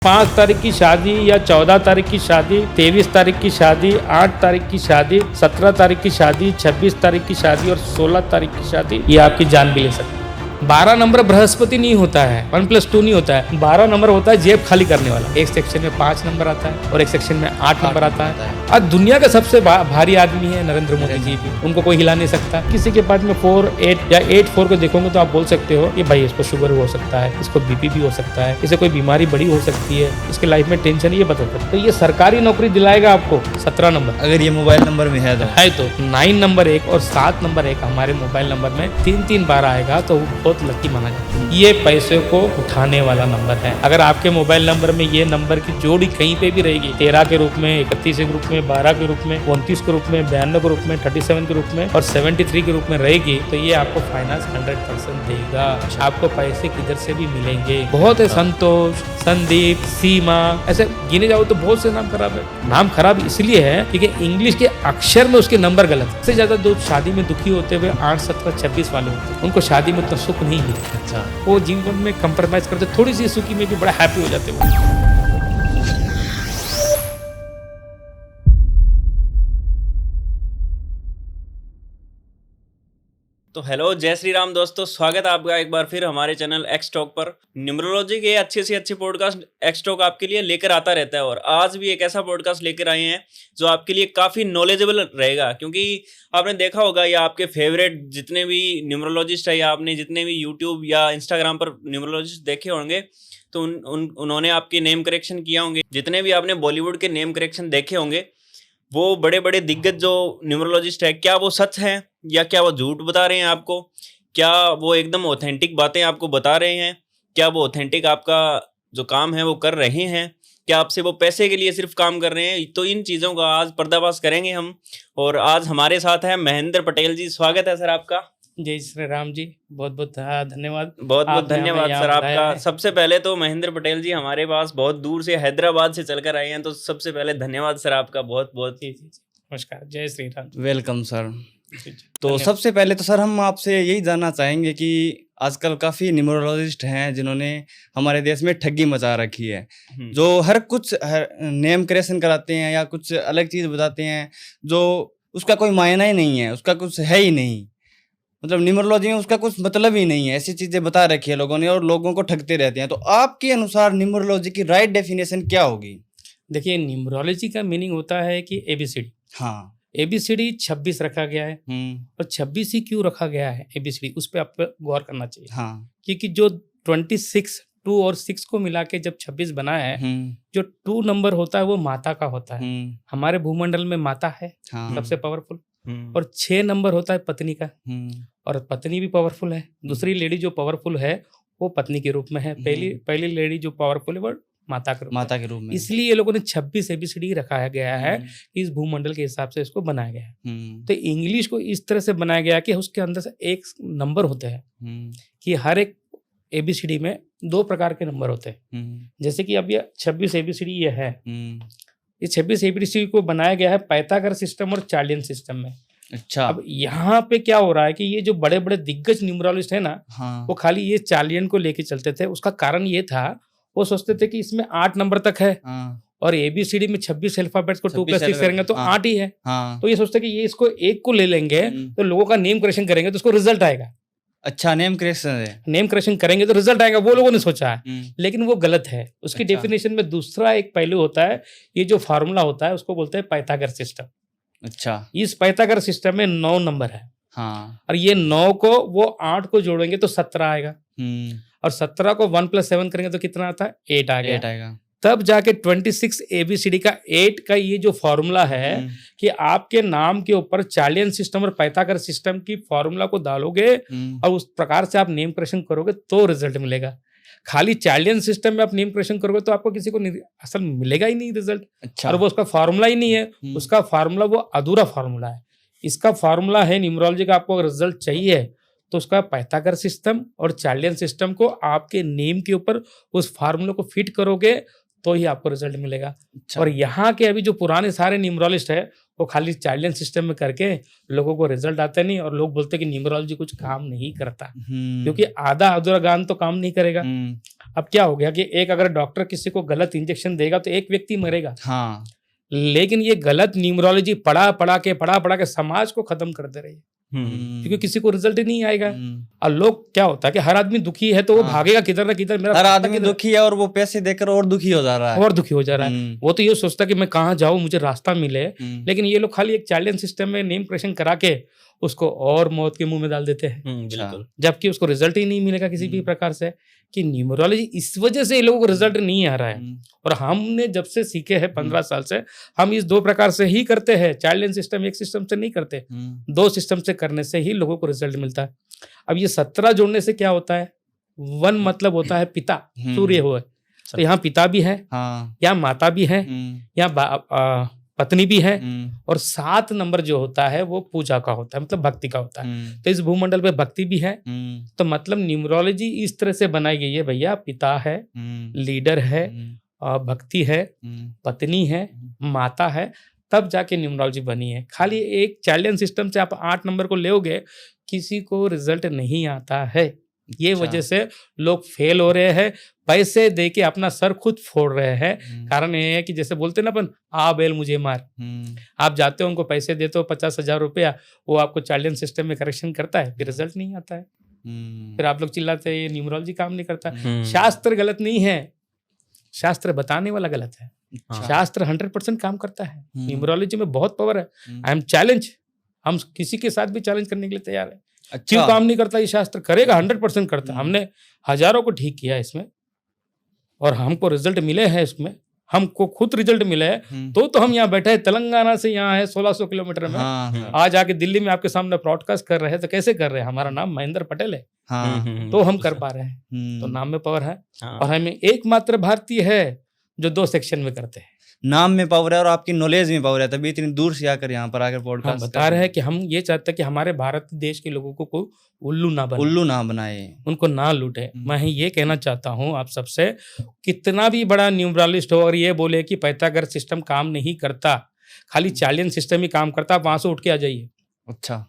5 तारीख की शादी या 14 तारीख की शादी, 23 तारीख की शादी, 8 तारीख की शादी, 17 तारीख की शादी, 26 तारीख की शादी और 16 तारीख की शादी, ये आपकी जान भी ले सकती है। 12 नंबर बृहस्पति नहीं होता है, 1+2 नहीं होता है। 12 नंबर होता है जेब खाली करने वाला। एक सेक्शन में 5 नंबर आता है और एक सेक्शन में 8 नंबर आता है। आज दुनिया का सबसे भारी आदमी है नरेंद्र मोदी जी भी, उनको कोई हिला नहीं सकता। किसी के पास में 4, 8 या 8-4 को देखोगे तो आप बोल सकते हो कि भाई इसको शुगर हो सकता है, इसको बीपी भी हो सकता है, इसे कोई बीमारी बड़ी हो सकती है, इसके लाइफ में टेंशन ये बता सकते। तो ये सरकारी नौकरी दिलाएगा आपको 17 नंबर, अगर ये मोबाइल नंबर में है तो 9 नंबर 1 और 7 नंबर 1 हमारे मोबाइल नंबर में 3-3 बार आएगा तो बहुत लकी माना जाता है। ये पैसे को उठाने वाला नंबर है। अगर आपके मोबाइल नंबर में ये नंबर की जोड़ी कहीं पे भी रहेगी, 13 के रूप में, 31 के रूप में, 12 के रूप में, 29 के रूप में, 92 के रूप में, 37 के रूप में और 73 के रूप में रहेगी, तो ये आपको फाइनेंस 100% देगा। आपको पैसे किधर से भी मिलेंगे। बहुत है संतोष, संदीप, सीमा, ऐसे गिने जाओ तो बहुत से नाम खराब है। नाम खराब इसलिए है क्योंकि इंग्लिश के अक्षर में उसके नंबर गलत है। सबसे ज्यादा जो शादी में दुखी होते हुए 8, 17, 26 वाले होते हैं, उनको शादी में तो सुख नहीं मिलता। अच्छा, वो जीवन में कंप्रोमाइज करते, थोड़ी सी सुखी में भी बड़ा हैप्पी हो जाते हैं। तो हेलो, जय श्री राम दोस्तों, स्वागत है आपका एक बार फिर हमारे चैनल एक्स टॉक पर। न्यूमरोलॉजी के अच्छे से अच्छे पॉडकास्ट एक्स टॉक आपके लिए लेकर आता रहता है और आज भी एक ऐसा पॉडकास्ट लेकर आए हैं जो आपके लिए काफ़ी नॉलेजेबल रहेगा, क्योंकि आपने देखा होगा या आपके फेवरेट जितने भी न्यूमरोलॉजिस्ट है या आपने जितने भी यूट्यूब या इंस्टाग्राम पर न्यूमरोलॉजिस्ट देखे होंगे तो उन्होंने आपके नेम करेक्शन किया होंगे। जितने भी आपने बॉलीवुड के नेम करेक्शन देखे होंगे, वो बड़े बड़े दिग्गज जो न्यूमरोलॉजिस्ट है, क्या वो सच है या क्या वो झूठ बता रहे हैं आपको, क्या वो एकदम ऑथेंटिक बातें आपको बता रहे हैं, क्या वो ऑथेंटिक आपका जो काम है वो कर रहे हैं, क्या आपसे वो पैसे के लिए सिर्फ काम कर रहे हैं। तो इन चीज़ों का आज पर्दाफाश करेंगे हम। और आज हमारे साथ है महेंद्र पटेल जी। स्वागत है सर आपका। जय श्री राम जी, बहुत बहुत धन्यवाद। बहुत बहुत धन्यवाद सर आपका। सबसे पहले तो महेंद्र पटेल जी हमारे पास बहुत दूर से हैदराबाद से चलकर आए हैं, तो सबसे पहले धन्यवाद सर आपका, बहुत बहुत। नमस्कार, जय श्री राम। Welcome sir. तो सबसे पहले तो सर हम आपसे यही जानना चाहेंगे कि आजकल काफ़ी न्यूमरोलॉजिस्ट हैं जिन्होंने हमारे देश में ठगी मचा रखी है, जो हर नेम क्रिएशन कराते हैं या कुछ अलग चीज़ बताते हैं जो उसका कोई मायना ही नहीं है, उसका कुछ है ही नहीं। मतलब न्यूमरोलॉजी में उसका कुछ मतलब ही नहीं है, ऐसी चीज़ें बता रखी है लोगों ने और लोगों को ठगते रहते हैं। तो आपके अनुसार न्यूमरोलॉजी की राइट डेफिनेशन क्या होगी? देखिए, न्यूमरोलॉजी का मीनिंग होता है कि ABCD। हाँ, ABCD 26 रखा गया है और 26 ही क्यों रखा गया है ABCD, उस पर आपको गौर करना चाहिए। हाँ, क्योंकि जो 26, 2 और 6 को मिला के जब 26 बना है, जो 2 नंबर होता है वो माता का होता है। हमारे भूमंडल में माता है सबसे पावरफुल, और 6 नंबर होता है पत्नी का, और पत्नी भी पावरफुल है। दूसरी लेडी जो पावरफुल है वो पत्नी के रूप में है। पहली लेडी जो पावरफुल है वो माता के रूप में। इसलिए ये लोगों ने 26 ABCD रखाया गया है, इस भूमंडल के हिसाब से इसको बनाया गया है। तो इंग्लिश को इस तरह से बनाया गया कि उसके अंदर से एक नंबर होते हैं, कि हर एक ABCD में 2 प्रकार के नंबर होते हैं। जैसे कि अब ये 26 ABCD ये है, ये 26 ABCD को बनाया गया है पाइथागोरस सिस्टम और चार्लियन सिस्टम में। अच्छा, अब यहाँ पे क्या हो रहा है कि ये जो बड़े बड़े दिग्गज न्यूमरोलॉजिस्ट है ना, वो खाली ये चार्लियन को लेके चलते थे। उसका कारण ये था, वो सोचते थे कि इसमें 8 नंबर तक है और ABCD में 26 अल्फाबेट्स को 2 + 6 करेंगे तो 8 ही है। तो ये सोचते कि ये इसको एक को ले लेंगे तो लोगों का नेम करेक्शन करेंगे तो उसको रिजल्ट आएगा। अच्छा, नेम करेक्शन करेंगे तो रिजल्ट आएगा, वो लोगों ने सोचा है। लेकिन वो गलत है। उसकी डेफिनेशन में दूसरा एक पहलू होता है, ये जो फार्मूला होता है उसको बोलते हैं पाइथागोरस सिस्टम। अच्छा, इस पाइथागोरस सिस्टम में 9 नंबर है। और ये 9 को वो 8 को जोड़ेंगे तो 17 आएगा, और 17 को 1 + 7 करेंगे तो कितना आता है? 8 आएगा। तब जाके 26 ABCD का 8 का ये जो फॉर्मूला है कि आपके नाम के ऊपर चार्लियन सिस्टम और पाइथागोरस सिस्टम की फॉर्मूला को डालोगे और उस प्रकार से आप नेम करेक्शन करोगे तो रिजल्ट मिलेगा। खाली चार्लियन सिस्टम में आप नेम करेक्शन करोगे तो आपको किसी को असल मिलेगा ही नहीं रिजल्ट। अच्छा, और वो उसका फार्मूला ही नहीं है, उसका फार्मूला वो अधूरा फार्मूला है। इसका फार्मूला है न्यूमरोलॉजी का। आपको रिजल्ट चाहिए तो उसका पाइथागोरस सिस्टम और चार्लियन सिस्टम को आपके नेम के ऊपर उस फार्मूले को फिट करोगे तो ही आपको रिजल्ट मिलेगा। और यहाँ के अभी जो पुराने सारे न्यूमरोलॉजिस्ट है वो खाली चाइल्ड लाइन सिस्टम में करके लोगों को रिजल्ट आता नहीं, और लोग बोलते हैं कि न्यूमरोलॉजी कुछ काम नहीं करता, क्योंकि आधा अधूरा ज्ञान तो काम नहीं करेगा। अब क्या हो गया कि एक अगर डॉक्टर किसी को गलत इंजेक्शन देगा तो एक व्यक्ति मरेगा। हाँ, लेकिन ये गलत न्यूमरोलॉजी पढ़ा के समाज को खत्म कर दे रही है, क्योंकि किसी को रिजल्ट ही नहीं आएगा। और लोग क्या होता है कि हर आदमी दुखी है तो वो भागेगा किधर ना किधर, मेरा हर आदमी दुखी है और वो पैसे देकर और दुखी हो जा रहा है, और दुखी हो जा रहा है। वो तो ये सोचता है कि मैं कहाँ जाऊं, मुझे रास्ता मिले, लेकिन ये लोग खाली एक चाइल्ड लाइन सिस्टम में नेम क्रेशन करा के उसको और मौत के मुंह में डाल देते हैं, बिल्कुल। जबकि उसको रिजल्ट ही नहीं मिलेगा किसी भी प्रकार से। कि न्यूमरोलॉजी इस वजह से लोगों को रिजल्ट नहीं आ रहा है। और हमने जब से सीखे हैं 15 साल से, हम इस 2 प्रकार से ही करते हैं। चाइल्ड लाइन सिस्टम एक सिस्टम से नहीं करते, 2 सिस्टम से करने से ही लोगों को रिजल्ट मिलता है। अब ये 17 जोड़ने से क्या होता है, 1 मतलब होता है पिता, सूर्य हुआ, तो यहाँ पिता भी है, यहाँ माता भी है, यहाँ पत्नी भी है, और 7 नंबर जो होता है वो पूजा का होता है, मतलब भक्ति का होता है। तो इस भूमंडल पे भक्ति भी है। तो मतलब न्यूमरोलॉजी इस तरह से बनाई गई है भैया, पिता है, लीडर है, भक्ति है, पत्नी है, माता है, तब जाके न्यूमरोलॉजी बनी है। खाली एक चाइल्ड लाइन सिस्टम से आप 8 नंबर को लोगे, किसी को रिजल्ट नहीं आता है। ये वजह से लोग फेल हो रहे हैं, पैसे दे के अपना सर खुद फोड़ रहे हैं। कारण ये है कि जैसे बोलते ना अपन, आ बैल मुझे मार। आप जाते हो उनको पैसे देते हो 50,000 रुपया, वो आपको चाइल्ड लाइन सिस्टम में करेक्शन करता है, फिर रिजल्ट नहीं आता है। फिर आप लोग चिल्लाते हैं ये न्यूमरोलॉजी काम नहीं करता। शास्त्र गलत नहीं है, शास्त्र बताने वाला गलत है। शास्त्र 100% काम करता है। न्यूमरोलॉजी में बहुत पावर है। आई एम चैलेंज, हम किसी के साथ भी चैलेंज करने के लिए तैयार है। क्यों काम नहीं करता ये शास्त्र? करेगा, 100% करता। हमने हजारों को ठीक किया इसमें, और हमको रिजल्ट मिले हैं इसमें, हमको खुद रिजल्ट मिले हैं। तो हम यहाँ बैठे हैं, तेलंगाना से यहाँ है 1600 किलोमीटर में। आज आके दिल्ली में आपके सामने ब्रॉडकास्ट कर रहे हैं, तो कैसे कर रहे हैं? हमारा नाम महेंद्र पटेल है, तो हम कर पा रहे हैं। तो नाम में पावर है। और हमें एकमात्र भारतीय है जो 2 सेक्शन में करते हैं। नाम में पावर है और आपकी नॉलेज में पावर है, तभी इतनी दूर से आकर यहाँ पर आकर पॉडकास्ट बता रहे हैं कि हम ये चाहते हैं कि हमारे भारत देश के लोगों को कोई उल्लू ना बनाए, उनको ना लूटे। मैं ये कहना चाहता हूँ आप सबसे, कितना भी बड़ा न्यूमरोलॉजिस्ट हो और ये बोले कि पाइथागोरस सिस्टम काम नहीं करता, खाली चाइल्ड लाइन सिस्टम ही काम करता, आप वहां से उठ के आ जाइए। अच्छा,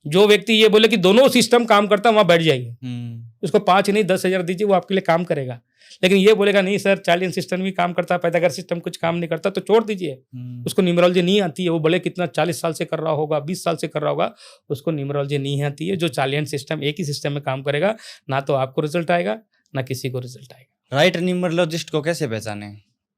जो व्यक्ति ये बोले कि दोनों सिस्टम काम करता, वहां बैठ जाइए। उसको 5 नहीं 10,000 दीजिए, वो आपके लिए काम करेगा। लेकिन ये बोलेगा नहीं सर चाइल्ड लाइन सिस्टम भी काम करता है, पाइथागोरस सिस्टम कुछ काम नहीं करता, तो छोड़ दीजिए। उसको न्यूमरोलॉजी नहीं आती है, वो भले कितना 40 साल से कर रहा होगा, 20 साल से कर रहा होगा, उसको न्यूमरोलॉजी नहीं आती है। जो चाइल्ड लाइन सिस्टम एक ही सिस्टम में काम करेगा, ना तो आपको रिजल्ट आएगा ना किसी को रिजल्ट आएगा। राइट न्यूमरोलॉजिस्ट को कैसे पहचाने?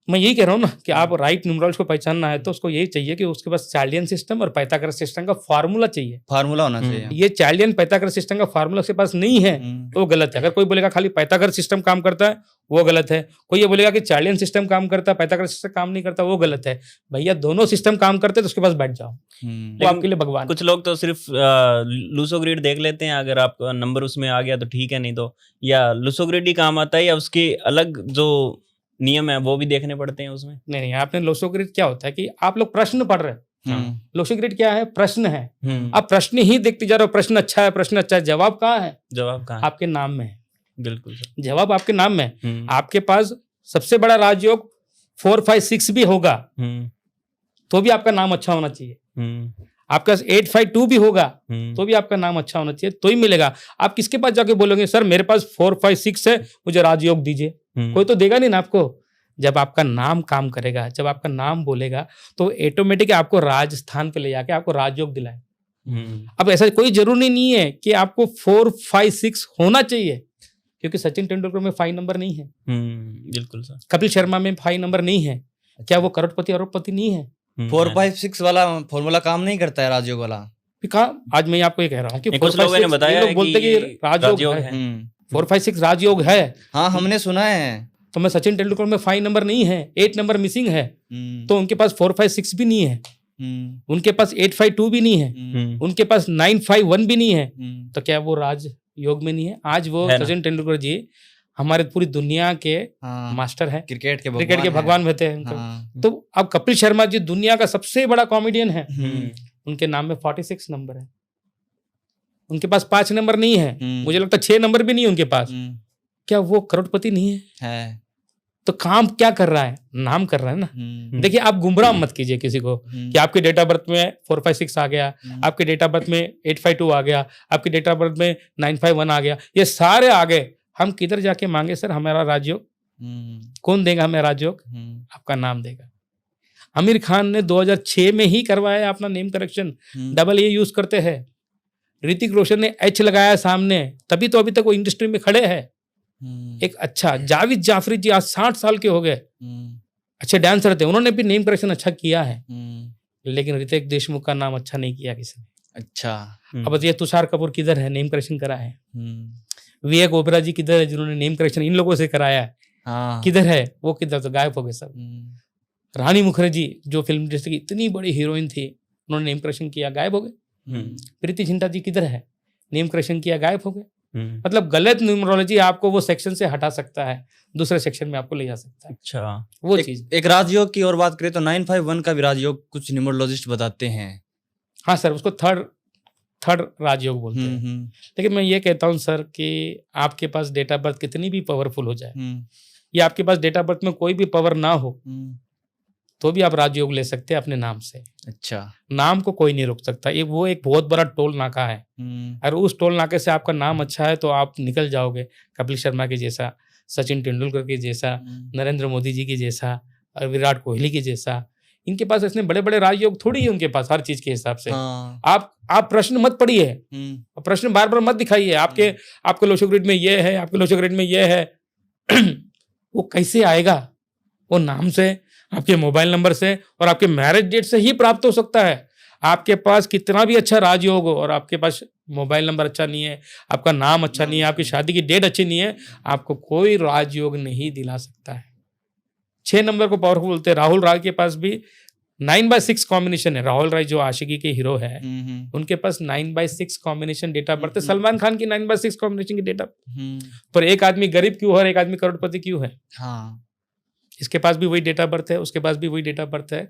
मैं यही कह रहा हूँ ना कि आप राइट न्यूमरोलॉजिस्ट को पहचानना है तो उसको यही चाहिए कि उसके पास चाइल्ड लाइन सिस्टम और पाइथागोरस सिस्टम का फार्मूला चाहिए, फार्मूला होना चाहिए। ये चाइल्ड लाइन पाइथागोरस सिस्टम का फार्मूला उसके पास नहीं है तो वो गलत है। अगर कोई बोलेगा खाली पाइथागोरस सिस्टम काम करता है, वो गलत है। कोई ये बोलेगा कि चाइल्ड लाइन सिस्टम काम करता है, पाइथागोरस सिस्टम काम नहीं करता, वो गलत है। भैया दोनों सिस्टम काम करते तो उसके पास बैठ जाओ, वो आपके लिए भगवान। कुछ लोग तो सिर्फ लूसोग्रिड देख लेते हैं, अगर आपका नंबर उसमें आ गया तो ठीक है, नहीं तो या लूसोग्रिड ही काम आता है या उसके अलग जो नियम है वो भी देखने पड़ते हैं उसमें? नहीं, आपने लूसोग्रिड क्या होता है कि आप लोग प्रश्न पढ़ रहे हैं। लूसोग्रिड क्या है? प्रश्न है। आप प्रश्न ही देखते जा रहे हो, प्रश्न अच्छा है, प्रश्न अच्छा है, जवाब कहाँ है? जवाब कहाँ? आपके नाम में है। बिल्कुल, जवाब आपके नाम में। आपके पास सबसे बड़ा राजयोग 4, 5, 6 भी होगा तो भी आपका नाम अच्छा होना चाहिए। आपका 8, 5, 2 भी होगा तो भी आपका नाम अच्छा होना चाहिए, तो ही मिलेगा। आप किसके पास जाके बोलोगे सर मेरे पास 4, 5, 6 है, मुझे राजयोग दीजिए? कोई तो देगा नहीं ना आपको। जब आपका नाम काम करेगा, जब आपका नाम बोलेगा, तो ऑटोमेटिक आपको राजस्थान पे ले जाके आपको राजयोग दिलाए। अब ऐसा कोई जरूरी नहीं है कि आपको 4, 5, 6 होना चाहिए, क्योंकि सचिन तेंदुलकर में 5 नंबर नहीं है। बिल्कुल सर। कपिल शर्मा में 5 नंबर नहीं है। क्या वो करोड़पति अरबपति नहीं है? 4, 5, 6 वाला फॉर्मूला काम नहीं करता है राजयोग वाला। आज मैं आपको ये कह रहा हूँ कि कुछ लोगों ने बताया लोग बोलते कि राजयोग है। 4, 5, 6 राजयोग है। हाँ, हमने सुना है। तो मैं सचिन तेंदुलकर में 5 नंबर नहीं है, 8 नंबर मिसिंग है, तो उनके पास 4, 5, 6 भी नहीं है, उनके पास 8, 5, 2 भी नहीं है, उनके पास 9, 5, 1 भी नहीं है। तो क्या वो राज योग में नहीं है? आज वो सचिन तेंदुलकर जी हमारे पूरी दुनिया के मास्टर है, क्रिकेट के भगवान रहते हैं। तो अब कपिल शर्मा जी दुनिया का सबसे बड़ा कॉमेडियन है, उनके नाम में 46 नंबर है, उनके पास 5 नंबर नहीं है, मुझे लगता है 6 नंबर भी नहीं है उनके पास। क्या वो करोड़पति नहीं है? तो काम क्या कर रहा है, नाम कर रहा है ना। देखिए आप गुमराह मत कीजिए किसी को कि आपके डेट ऑफ बर्थ में 456 आ गया, आपके डेट ऑफ बर्थ में 852 आ गया, आपके डेट ऑफ बर्थ में 951 आ गया, ये सारे आ गए, हम किधर जाके मांगे सर हमारा राजयोग? कौन देगा हमें राजयोग? आपका नाम देगा। आमिर खान ने 2006 में ही करवाया अपना name correction, double A use करते हैं। ऋतिक रोशन ने एच लगाया सामने, तभी तो अभी तक वो इंडस्ट्री में खड़े हैं। एक अच्छा जावेद जाफरी जी आज 60 साल के हो गए, अच्छे डांसर थे, उन्होंने भी नेम करेक्शन अच्छा किया है, लेकिन ऋतिक देशमुख का नाम अच्छा नहीं किया किसी ने। अच्छा अब ये तुषार कपूर किधर है, नेम करेक्शन करा है? विवेक ओबेरॉय जी किधर है, जिन्होंने नेम करेक्शन इन लोगों से कराया है? किधर है वो? किधर? तो गायब हो गए सब। रानी मुखर्जी जो फिल्म इंडस्ट्री की इतनी बड़ी हीरोइन थी, उन्होंने नेम करेक्शन किया, गायब हो गए। प्रीति जिंटा जी किधर है, नेम करेक्शन किया, गायब हो गए। मतलब गलत न्यूमरोलॉजी आपको वो सेक्शन से हटा सकता है, दूसरे सेक्शन में आपको ले जा सकता है। अच्छा वो चीज। एक राजयोग की और बात करें तो 951 का भी राजयोग कुछ न्यूमरोलॉजिस्ट बताते हैं। हाँ सर, उसको थर्ड राजयोग बोलते हैं। लेकिन मैं ये कहता हूँ सर कि आपके पास डेट ऑफ बर्थ कितनी भी पावरफुल हो जाए, या आपके पास डेट ऑफ बर्थ में कोई भी पावर ना हो, तो भी आप राजयोग ले सकते हैं अपने नाम से। अच्छा, नाम को कोई नहीं रोक सकता। ये वो एक बहुत बड़ा टोल नाका है, और उस टोल नाके से आपका नाम अच्छा है तो आप निकल जाओगे। कपिल शर्मा के जैसा, सचिन तेंदुलकर के जैसा, नरेंद्र मोदी जी के जैसा, और विराट कोहली के जैसा। इनके पास इतने बड़े बड़े राजयोग थोड़ी है उनके पास, हर चीज के हिसाब से। आप प्रश्न मत पढ़िए, प्रश्न बार बार मत दिखाइए। आपके लोशो ग्रिड में ये है, आपके लोशो ग्रिड में ये है। वो कैसे आएगा? वो नाम से, आपके मोबाइल नंबर से और आपके मैरिज डेट से ही प्राप्त हो सकता है। आपके पास कितना भी अच्छा राजयोग हो और आपके पास मोबाइल नंबर अच्छा नहीं है, आपका नाम अच्छा नहीं है, आपकी शादी की डेट अच्छी नहीं है, आपको कोई राजयोग नहीं दिला सकता है। 6 नंबर को पावरफुल बोलते हैं। राहुल राय के पास भी 9/6 कॉम्बिनेशन है। राहुल राय जो आशिकी के हीरो है, उनके पास 9/6 कॉम्बिनेशन डेट ऑफ बर्थ है। सलमान खान की 9/6 कॉम्बिनेशन की डेट ऑफ। पर एक आदमी गरीब क्यों है और एक आदमी करोड़पति क्यों है? हाँ, इसके पास भी वही डेट ऑफ बर्थ है, उसके पास भी वही डेट ऑफ बर्थ है।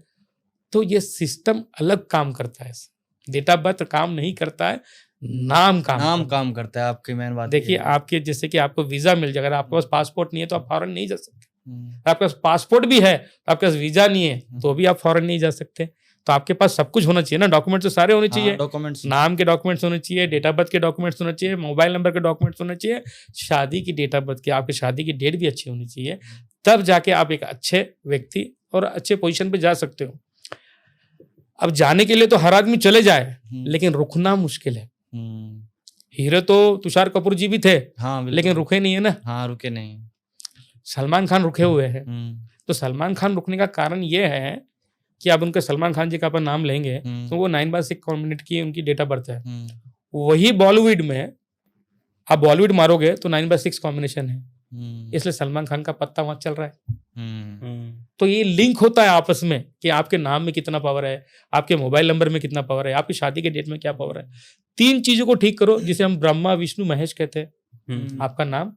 तो ये सिस्टम अलग काम करता है। डेट ऑफ बर्थ काम नहीं करता है, नाम काम करता है। आपकी मेन बात देखिए, आपके जैसे कि आपको वीजा मिल जाएगा, आपके पास पासपोर्ट नहीं है तो आप फॉरेन नहीं जा सकते। आपके पास पासपोर्ट भी है, आपके पास वीजा नहीं है तो भी आप फॉरेन नहीं जा सकते। तो आपके पास सब कुछ होना चाहिए ना, डॉक्यूमेंट्स तो सारे होने चाहिए। डॉक्यूमेंट्स, नाम के डॉक्यूमेंट्स होने चाहिए, डेट ऑफ बर्थ के डॉक्यूमेंट्स होने चाहिए, मोबाइल नंबर के डॉक्यूमेंट्स होने चाहिए, शादी की डेट ऑफ बर्थ की, आपकी शादी की डेट भी अच्छी होनी चाहिए। तब जाके आप एक अच्छे व्यक्ति और अच्छे पोजीशन पे जा सकते हो। अब जाने के लिए तो हर आदमी चले जाए, लेकिन रुकना मुश्किल है। हीरो तो तुषार कपूर जी भी थे, लेकिन रुके नहीं है ना। हाँ, रुके नहीं। सलमान खान रुके हुए हैं। तो सलमान खान रुकने का कारण ये है कि अब उनके सलमान खान जी का अपन नाम लेंगे तो वो 9/6 कॉम्बिनेट की उनकी डेट ऑफ बर्थ है। वही बॉलीवुड में आप बॉलीवुड मारोगे तो 9/6 कॉम्बिनेशन है, इसलिए सलमान खान का पत्ता वहां चल रहा है। तो ये लिंक होता है आपस में कि आपके नाम में कितना पावर है, आपके मोबाइल नंबर में कितना पावर है, आपकी शादी के डेट में क्या पावर है। 3 चीजों को ठीक करो, जिसे हम ब्रह्मा विष्णु महेश कहते हैं। आपका नाम,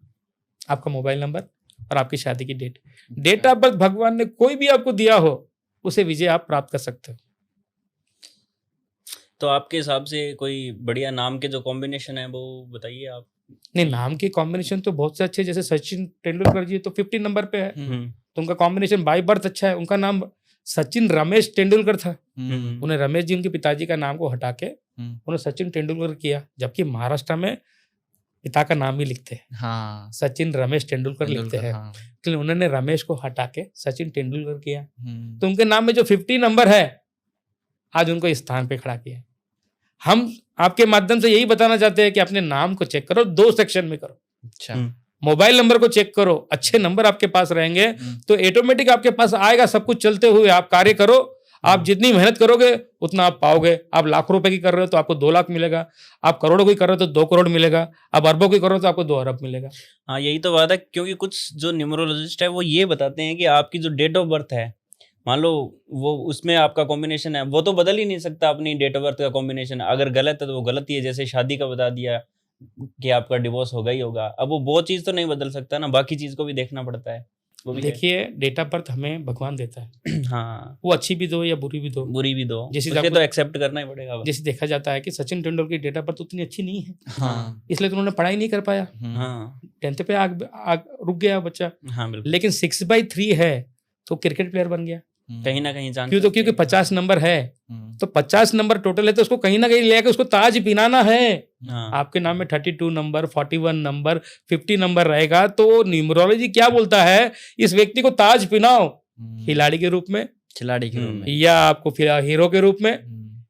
आपका मोबाइल नंबर और आपकी शादी की डेट। डेट ऑफ बर्थ भगवान ने कोई भी आपको दिया हो, उसे विजय आप प्राप्त कर सकते हो। तो आपके हिसाब से कोई बढ़िया नाम के जो कॉम्बिनेशन है वो बताइए आप। नहीं, नाम के कॉम्बिनेशन तो बहुत से अच्छे, जैसे सचिन तेंदुलकर जी तो 50 नंबर पे है, तो उनका कॉम्बिनेशन बाय बर्थ अच्छा है। उनका नाम सचिन रमेश तेंदुलकर था, उन्हें रमेश जी उनके पिताजी का नाम को हटा के उन्हें सचिन तेंदुलकर किया, जबकि महाराष्ट्र में पिता का नाम ही लिखते हैं। हाँ, सचिन रमेश तेंदुलकर लिखते हैं। हाँ। उन्होंने रमेश को हटा के सचिन तेंदुलकर किया, तो उनके नाम में जो 50 नंबर है आज उनको इस स्थान पे खड़ा किया। हम आपके माध्यम से यही बताना चाहते हैं कि अपने नाम को चेक करो, 2 सेक्शन में करो। अच्छा, मोबाइल नंबर को चेक करो, अच्छे नंबर आपके पास रहेंगे तो ऑटोमेटिक आपके पास आएगा सब कुछ। चलते हुए आप कार्य करो, आप जितनी मेहनत करोगे उतना आप पाओगे। आप लाखों रुपए की कर रहे हो तो आपको 2 लाख मिलेगा, आप करोड़ों की कर रहे हो तो 2 करोड़ मिलेगा, आप अरबों की कर रहे हो तो आपको 2 अरब मिलेगा। हाँ, यही तो बात है, क्योंकि कुछ जो न्यूमरोलॉजिस्ट है वो ये बताते हैं कि आपकी जो डेट ऑफ बर्थ है, मान लो वो उसमें आपका कॉम्बिनेशन है, वो तो बदल ही नहीं सकता अपनी डेट ऑफ बर्थ का कॉम्बिनेशन। अगर गलत है तो वो गलत ही है। जैसे शादी का बता दिया कि आपका डिवोर्स होगा ही होगा, अब वो चीज़ तो नहीं बदल सकता ना, बाकी चीज़ को भी देखना पड़ता है। देखिए डेट ऑफ बर्थ हमें भगवान देता है। हाँ, वो अच्छी भी दो या बुरी भी दो, जैसे तो एक्सेप्ट करना ही पड़ेगा। जैसे देखा जाता है कि सचिन तेंदुलकर की डेट ऑफ बर्थ उतनी अच्छी नहीं है, हाँ, इसलिए तो उन्होंने पढ़ाई नहीं कर पाया, हाँ, 10th पे आग रुक गया बच्चा। हाँ, बिल्कुल। लेकिन 6/3 है तो क्रिकेट प्लेयर बन गया, कहीं ना कहीं क्यों? तो क्योंकि 50 नंबर है, तो 50 नंबर टोटल है, तो उसको कहीं ना कहीं लेकर उसको ताज पिनाना है। हाँ, आपके नाम में 32 नंबर, 41 नंबर, 50 नंबर रहेगा, तो न्यूमरोलॉजी क्या बोलता है, इस व्यक्ति को ताज पिनाओ, खिलाड़ी के रूप में, या आपको फिर हीरो के रूप में,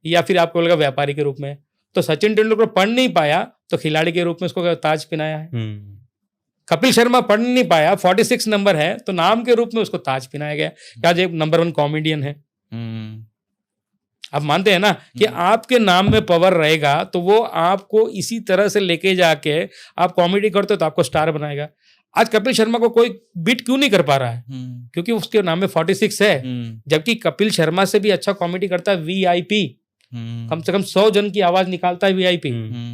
या फिर आपको लगा व्यापारी के रूप में। तो सचिन तेंदुलकर पढ़ नहीं पाया तो खिलाड़ी के रूप में उसको ताज पिनाया है। कपिल शर्मा पढ़ नहीं पाया, 46 नंबर है, तो नाम के रूप में उसको ताज पिनाया गया, आज एक नंबर 1 कॉमेडियन है। आप मानते हैं ना कि आपके नाम में पावर रहेगा तो वो आपको इसी तरह से लेके जाके, आप कॉमेडी करते हो तो आपको स्टार बनाएगा। आज कपिल शर्मा को कोई बीट क्यों नहीं कर पा रहा है? क्योंकि उसके नाम में 46 है, जबकि कपिल शर्मा से भी अच्छा कॉमेडी करता है वीआईपी, कम से कम 100 जन की आवाज निकालता है वीआईपी,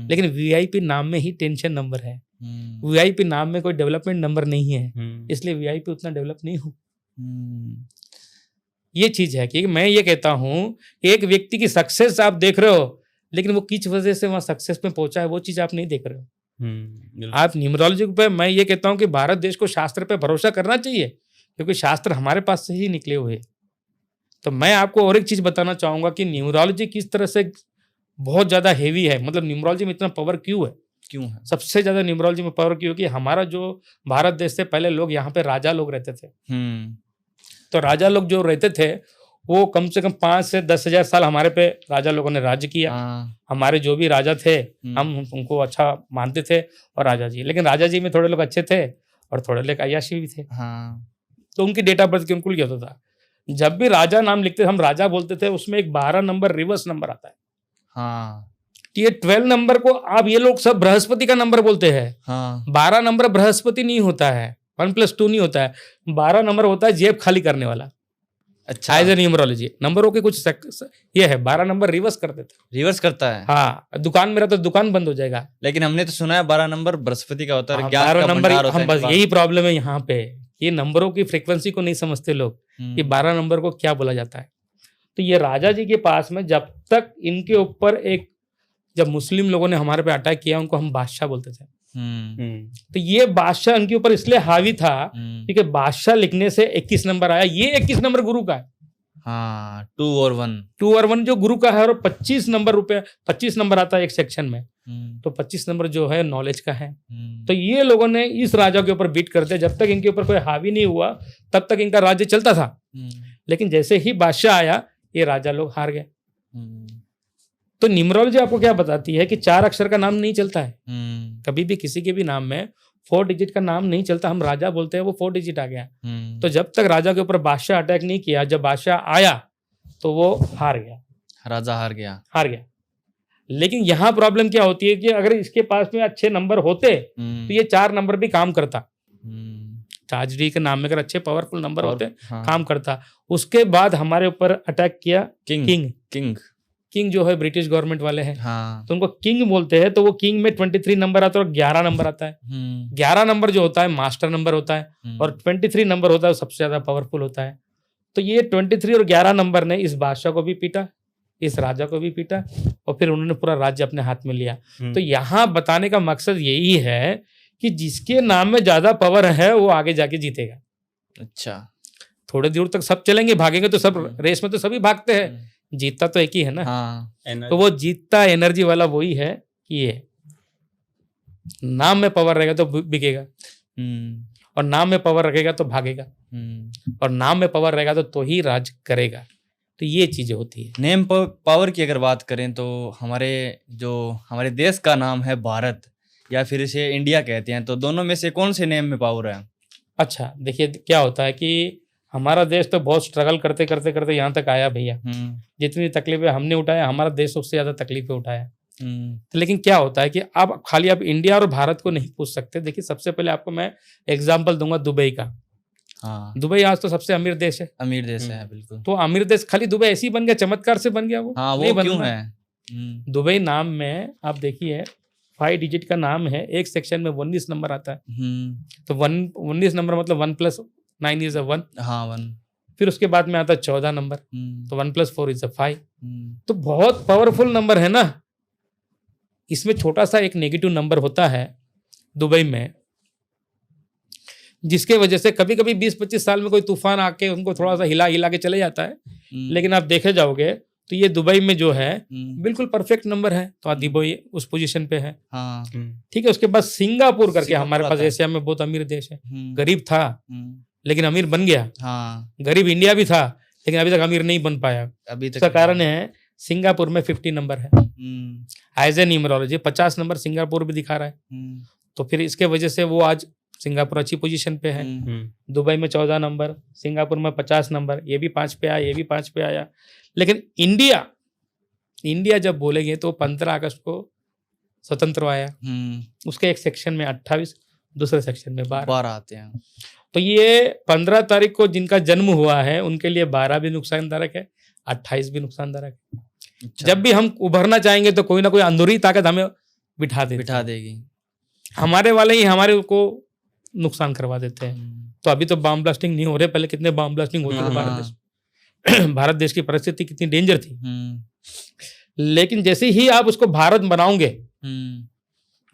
लेकिन वीआईपी नाम में ही टेंशन नंबर है, वीआईपी नाम में कोई डेवलपमेंट नंबर नहीं है, इसलिए वीआईपी उतना डेवलप नहीं हो। ये चीज है कि मैं ये कहता हूं, एक व्यक्ति की सक्सेस आप देख रहे हो, लेकिन वो किस वजह से वहां सक्सेस में पहुंचा है वो चीज आप नहीं देख रहे हो। आप न्यूमरोलॉजी पे, मैं ये कहता हूं कि भारत देश को शास्त्र पे भरोसा करना चाहिए, क्योंकि शास्त्र हमारे पास से ही निकले हुए। तो मैं आपको और एक चीज बताना चाहूंगा कि न्यूमरोलॉजी किस तरह से बहुत ज्यादा हेवी है, मतलब न्यूमरोलॉजी में इतना पावर क्यों है? सबसे ज्यादा न्यूमरोलॉजी में पावर क्यों? कि हमारा जो भारत देश से पहले लोग, यहाँ पे राजा लोग रहते थे, तो राजा लोग जो रहते थे वो कम से कम 5 से 10 हजार साल हमारे पे राजा लोगों ने राज्य किया। हमारे जो भी राजा थे हम उनको अच्छा मानते थे और राजा जी, लेकिन राजा जी में थोड़े लोग अच्छे थे और थोड़े लोग अय्याशी भी थे। तो उनकी डेट ऑफ बर्थ के अनुकूल क्या होता था, जब भी राजा नाम लिखते हम राजा बोलते थे, उसमें एक 12 नंबर रिवर्स नंबर आता है। ये 12 नंबर को आप, ये लोग सब बृहस्पति का नंबर बोलते हैं। 12 नंबर बृहस्पति नहीं होता है, 1+2 नहीं होता है, 12 नंबर होता है जेब खाली करने वाला। अच्छा, एज ए न्यूमरोलॉजी नंबरों के कुछ ये है, 12 नंबर रिवर्स कर देते, रिवर्स करता है। हाँ, दुकान मेरा तो दुकान बंद हो जाएगा, लेकिन हमने तो सुना है 12 नंबर बृहस्पति का होता है। 12 नंबर हम बस यही प्रॉब्लम है यहाँ पे, ये नंबरों की फ्रीक्वेंसी को नहीं समझते लोग कि 12 नंबर को क्या बोला जाता है। तो ये राजा जी के पास में जब तक इनके ऊपर एक, जब मुस्लिम लोगों ने हमारे पे अटैक किया, उनको हम बादशाह बोलते थे। तो ये बादशाह उनके ऊपर इसलिए हावी था क्योंकि बादशाह लिखने से 21 नंबर आया। ये 21 नंबर गुरु का है। 2 और 1 जो गुरु का है, और 25 नंबर आता है एक सेक्शन में, तो 25 नंबर जो है नॉलेज का है। तो ये लोगों ने इस राजा के ऊपर बीट कर दिया, जब तक इनके ऊपर कोई हावी नहीं हुआ तब तक इनका राज्य चलता था। लेकिन जैसे ही बादशाह आया, ये राजा लोग हार गए। तो न्यूमरोलॉजी आपको क्या बताती है कि 4 अक्षर का नाम नहीं चलता है। कभी भी किसी के भी नाम में 4 डिजिट का नाम नहीं चलता। हम राजा बोलते हैं, वो 4 डिजिट आ गया। तो जब तक राजा के ऊपर बादशाह अटैक नहीं किया, जब बादशाह आया तो वो हार गया, राजा हार गया। लेकिन यहाँ प्रॉब्लम क्या होती है कि अगर इसके पास में अच्छे नंबर होते तो ये 4 नंबर भी काम करता। ताजरी के नाम में अगर अच्छे पावरफुल नंबर होते, काम करता। उसके बाद हमारे ऊपर अटैक किया किंग जो है ब्रिटिश गवर्नमेंट वाले हैं। तो उनको किंग बोलते हैं। तो वो किंग में 23 नंबर आता है और 11 नंबर आता है। 11 नंबर जो होता है मास्टर नंबर होता है, और 23 नंबर होता है सबसे ज्यादा पावरफुल होता है। तो ये 23 और 11 नंबर ने इस बादशाह को भी पीटा, इस राजा को भी पीटा, और फिर उन्होंने पूरा राज्य अपने हाथ में लिया। तो यहाँ बताने का मकसद यही है कि जिसके नाम में ज्यादा पावर है वो आगे जाके जीतेगा। अच्छा, थोड़े दूर तक सब चलेंगे, भागेंगे तो सब, रेस में तो सभी भागते हैं, जीतता तो एक ही है ना। तो वो जीतता एनर्जी वाला वही है कि ये नाम में पावर रहेगा तो बिकेगा, और नाम में पावर रखेगा तो भागेगा, और नाम में पावर रहेगा तो ही राज करेगा। तो ये चीजें होती है। नेम पावर की अगर बात करें तो हमारे देश का नाम है भारत, या फिर इसे इंडिया कहते हैं, तो दोनों में से कौन से नेम में पावर है? अच्छा, देखिए क्या होता है कि हमारा देश तो बहुत स्ट्रगल करते करते करते यहाँ तक आया भैया। जितनी तकलीफें हमने उठाया, हमारा देश उससे ज्यादा तकलीफें उठाया। तो लेकिन क्या होता है कि आप खाली आप इंडिया और भारत को नहीं पूछ सकते। देखिए सबसे पहले आपको मैं एग्जांपल दूंगा दुबई का। दुबई आज तो सबसे अमीर देश है। अमीर देश है, बिल्कुल। तो अमीर देश खाली दुबई ऐसे ही बन गया, चमत्कार से बन गया वो? वो क्यों है? दुबई नाम में आप देखिए 5 डिजिट का नाम है, एक सेक्शन में 19 नंबर आता है। तो 19 नंबर मतलब 1+, 9 इज 1। हाँ 1। फिर उसके बाद में आता है 14 नंबर, तो 1 + 4 इज 5। तो बहुत पावरफुल नंबर है ना। इसमें छोटा सा एक नेगेटिव नंबर होता है दुबई में, जिसके वजह से कभी कभी 20-25 साल में कोई तूफान आके उनको थोड़ा सा हिला के चले जाता है। लेकिन आप देखे जाओगे तो ये दुबई में जो है बिल्कुल परफेक्ट नंबर है, तो आज दुबई उस पोजीशन पे है। हाँ। ठीक है। उसके बाद सिंगापुर करके हमारे पास एशिया में बहुत अमीर देश है। गरीब था लेकिन अमीर बन गया। हाँ। गरीब इंडिया भी था लेकिन अभी तक अमीर नहीं बन पाया। अभी तक उसका कारण है सिंगापुर में 50 नंबर है as a numerology, 50 number Singapore भी दिखा रहा है। तो फिर इसके वजह से वो आज सिंगापुर अच्छी पोजीशन पे है। दुबई में 14 नंबर, सिंगापुर में 50 नंबर, ये भी 5 पे आया, ये भी 5 पे आया। लेकिन इंडिया जब बोलेंगे तो 15 अगस्त को स्वतंत्र आया। उसके एक सेक्शन में 28, दूसरे सेक्शन में 12 आते हैं। तो ये 15 तारीख को जिनका जन्म हुआ है उनके लिए 12 भी नुकसानदायक है, 28 भी नुकसानदायक है। अच्छा। जब भी हम उभरना चाहेंगे तो कोई ना कोई अंदरूनी ताकत हमें बिठा देगी। हमारे वाले ही हमारे को नुकसान करवा देते हैं। तो अभी तो बम ब्लास्टिंग नहीं हो रहे, पहले कितने बम ब्लास्टिंग होते थे भारत देश। भारत देश की परिस्थिति कितनी डेंजर थी। लेकिन जैसे ही आप उसको भारत बनाओगे,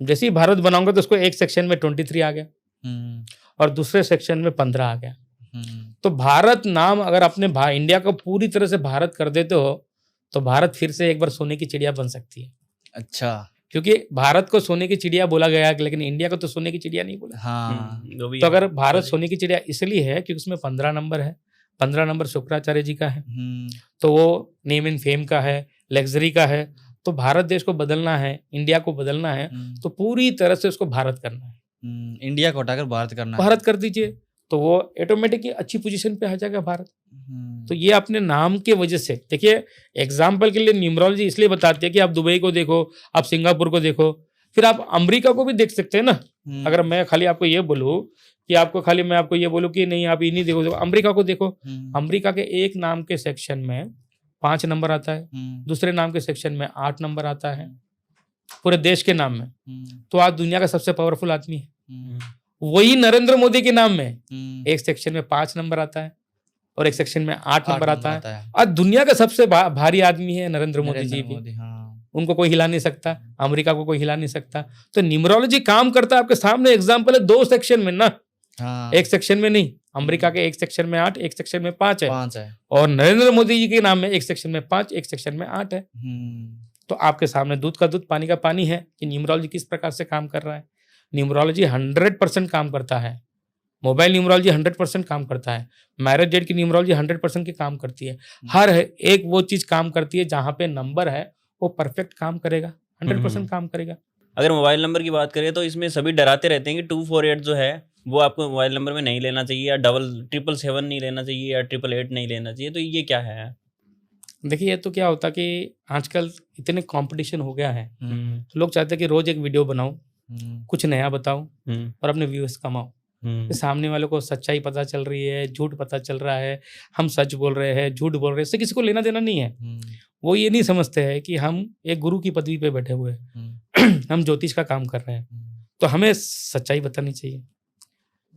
जैसे ही भारत बनाओगे तो उसको एक सेक्शन में 23 आ गया और दूसरे सेक्शन में 15 आ गया। तो भारत नाम अगर अपने इंडिया को पूरी तरह से भारत कर देते हो तो भारत फिर से एक बार सोने की चिड़िया बन सकती है। अच्छा। क्योंकि भारत को सोने की चिड़िया बोला गया लेकिन इंडिया को तो सोने की चिड़िया नहीं बोला। हाँ। तो अगर भारत सोने की चिड़िया इसलिए है क्योंकि उसमें 15 नंबर है। 15 नंबर शुक्राचार्य जी का है, तो वो नेम एंड फेम का है, लग्जरी का है। तो भारत देश को बदलना है, इंडिया को बदलना है, तो पूरी तरह से उसको भारत करना है। इंडिया को हटाकर भारत करना है। भारत कर दीजिए तो वो ऑटोमेटिकली अच्छी पोजीशन पे आ जाएगा भारत। तो ये अपने नाम के वजह से देखिए, एग्जाम्पल के लिए न्यूमरोलॉजी इसलिए बताती है कि आप दुबई को देखो, आप सिंगापुर को देखो, फिर आप अमेरिका को भी देख सकते हैं ना। अगर मैं खाली आपको ये बोलूं कि आपको खाली मैं आपको ये बोलूं कि नहीं आप ये नहीं देखो, अमेरिका को देखो। अमेरिका के एक नाम के सेक्शन में 5 नंबर आता है, दूसरे नाम के सेक्शन में 8 नंबर आता है, पूरे देश के नाम में। तो आज दुनिया का सबसे पावरफुल आदमी है। वही नरेंद्र मोदी के नाम में एक सेक्शन में 5 नंबर आता है और एक सेक्शन में 8 नंबर आता है। आज दुनिया का सबसे भारी आदमी है नरेंद्र मोदी जी भी। उनको कोई हिला नहीं सकता, अमेरिका को कोई हिला नहीं सकता। तो न्यूमरोलॉजी काम करता है। आपके सामने एग्जांपल है 2 सेक्शन में ना। एक सेक्शन में नहीं, अमेरिका के एक सेक्शन में 8, एक सेक्शन में 5 है। और नरेंद्र मोदी जी के नाम में एक सेक्शन में 5, एक सेक्शन में 8 है। तो आपके सामने दूध का दूध पानी का पानी है कि न्यूमरोलॉजी किस प्रकार से काम कर रहा है। न्यूमरोलॉजी 100% काम करता है। मोबाइल न्यूमरोलॉजी 100% काम करता है। मैरिज डेट की न्यूमरोलॉजी 100% की काम करती है। हर एक वो चीज काम करती है जहां पे नंबर है वो परफेक्ट काम करेगा, 100% काम करेगा। अगर मोबाइल नंबर की बात करें तो इसमें सभी डराते रहते हैं कि 248 जो है वो आपको मोबाइल नंबर में नहीं लेना चाहिए, या 777 नहीं लेना चाहिए, या 888 नहीं लेना चाहिए। तो ये क्या है? देखिए, ये तो क्या होता कि आजकल इतने कंपटीशन हो गया है, तो लोग चाहते हैं कि रोज एक वीडियो बनाओ, कुछ नया बताओ और अपने व्यूअर्स कमाओ। सामने वालों को सच्चाई पता चल रही है, झूठ पता चल रहा है, हम सच बोल रहे हैं, झूठ बोल रहे हैं, इससे किसी को लेना देना नहीं है। वो ये नहीं समझते हैं कि हम एक गुरु की पदवी पे बैठे हुए हैं, हम ज्योतिष का काम कर रहे हैं, तो हमें सच्चाई बतानी चाहिए।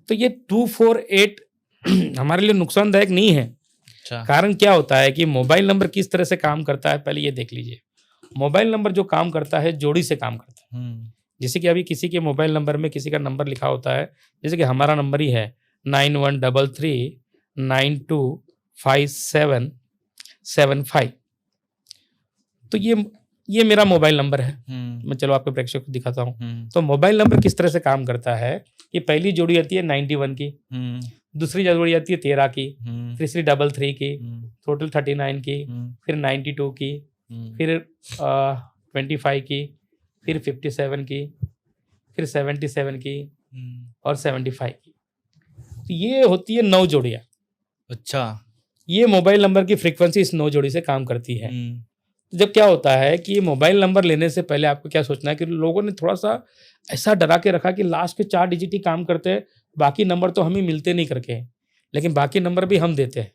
तो ये 248 हमारे लिए नुकसानदायक नहीं है। अच्छा। कारण क्या होता है कि मोबाइल नंबर किस तरह से काम करता है, पहले ये देख लीजिए। मोबाइल नंबर जो काम करता है जोड़ी से काम करता है। जैसे कि अभी किसी के मोबाइल नंबर में किसी का नंबर लिखा होता है, जैसे कि हमारा नंबर ही है 9133925775। तो ये मेरा मोबाइल नंबर है। मैं चलो आपके प्रेक्षक को दिखाता हूँ। तो मोबाइल नंबर किस तरह से काम करता है कि पहली जोड़ी आती है 91 की, दूसरी जोड़ी आती है 13 की, तीसरी 33 की, टोटल 39 की, फिर 92 की, फिर 25 की, फिर 57 की, फिर 77 की और 75 की। तो ये होती है 9 जोड़ियाँ। अच्छा। ये मोबाइल नंबर की फ्रीक्वेंसी इस 9 जोड़ी से काम करती है। तो जब क्या होता है कि मोबाइल नंबर लेने से पहले आपको क्या सोचना है कि लोगों ने थोड़ा सा ऐसा डरा के रखा कि लास्ट के 4 डिजिट ही काम करते हैं, बाकी नंबर तो हमें मिलते नहीं करके, लेकिन बाकी नंबर भी हम देते हैं।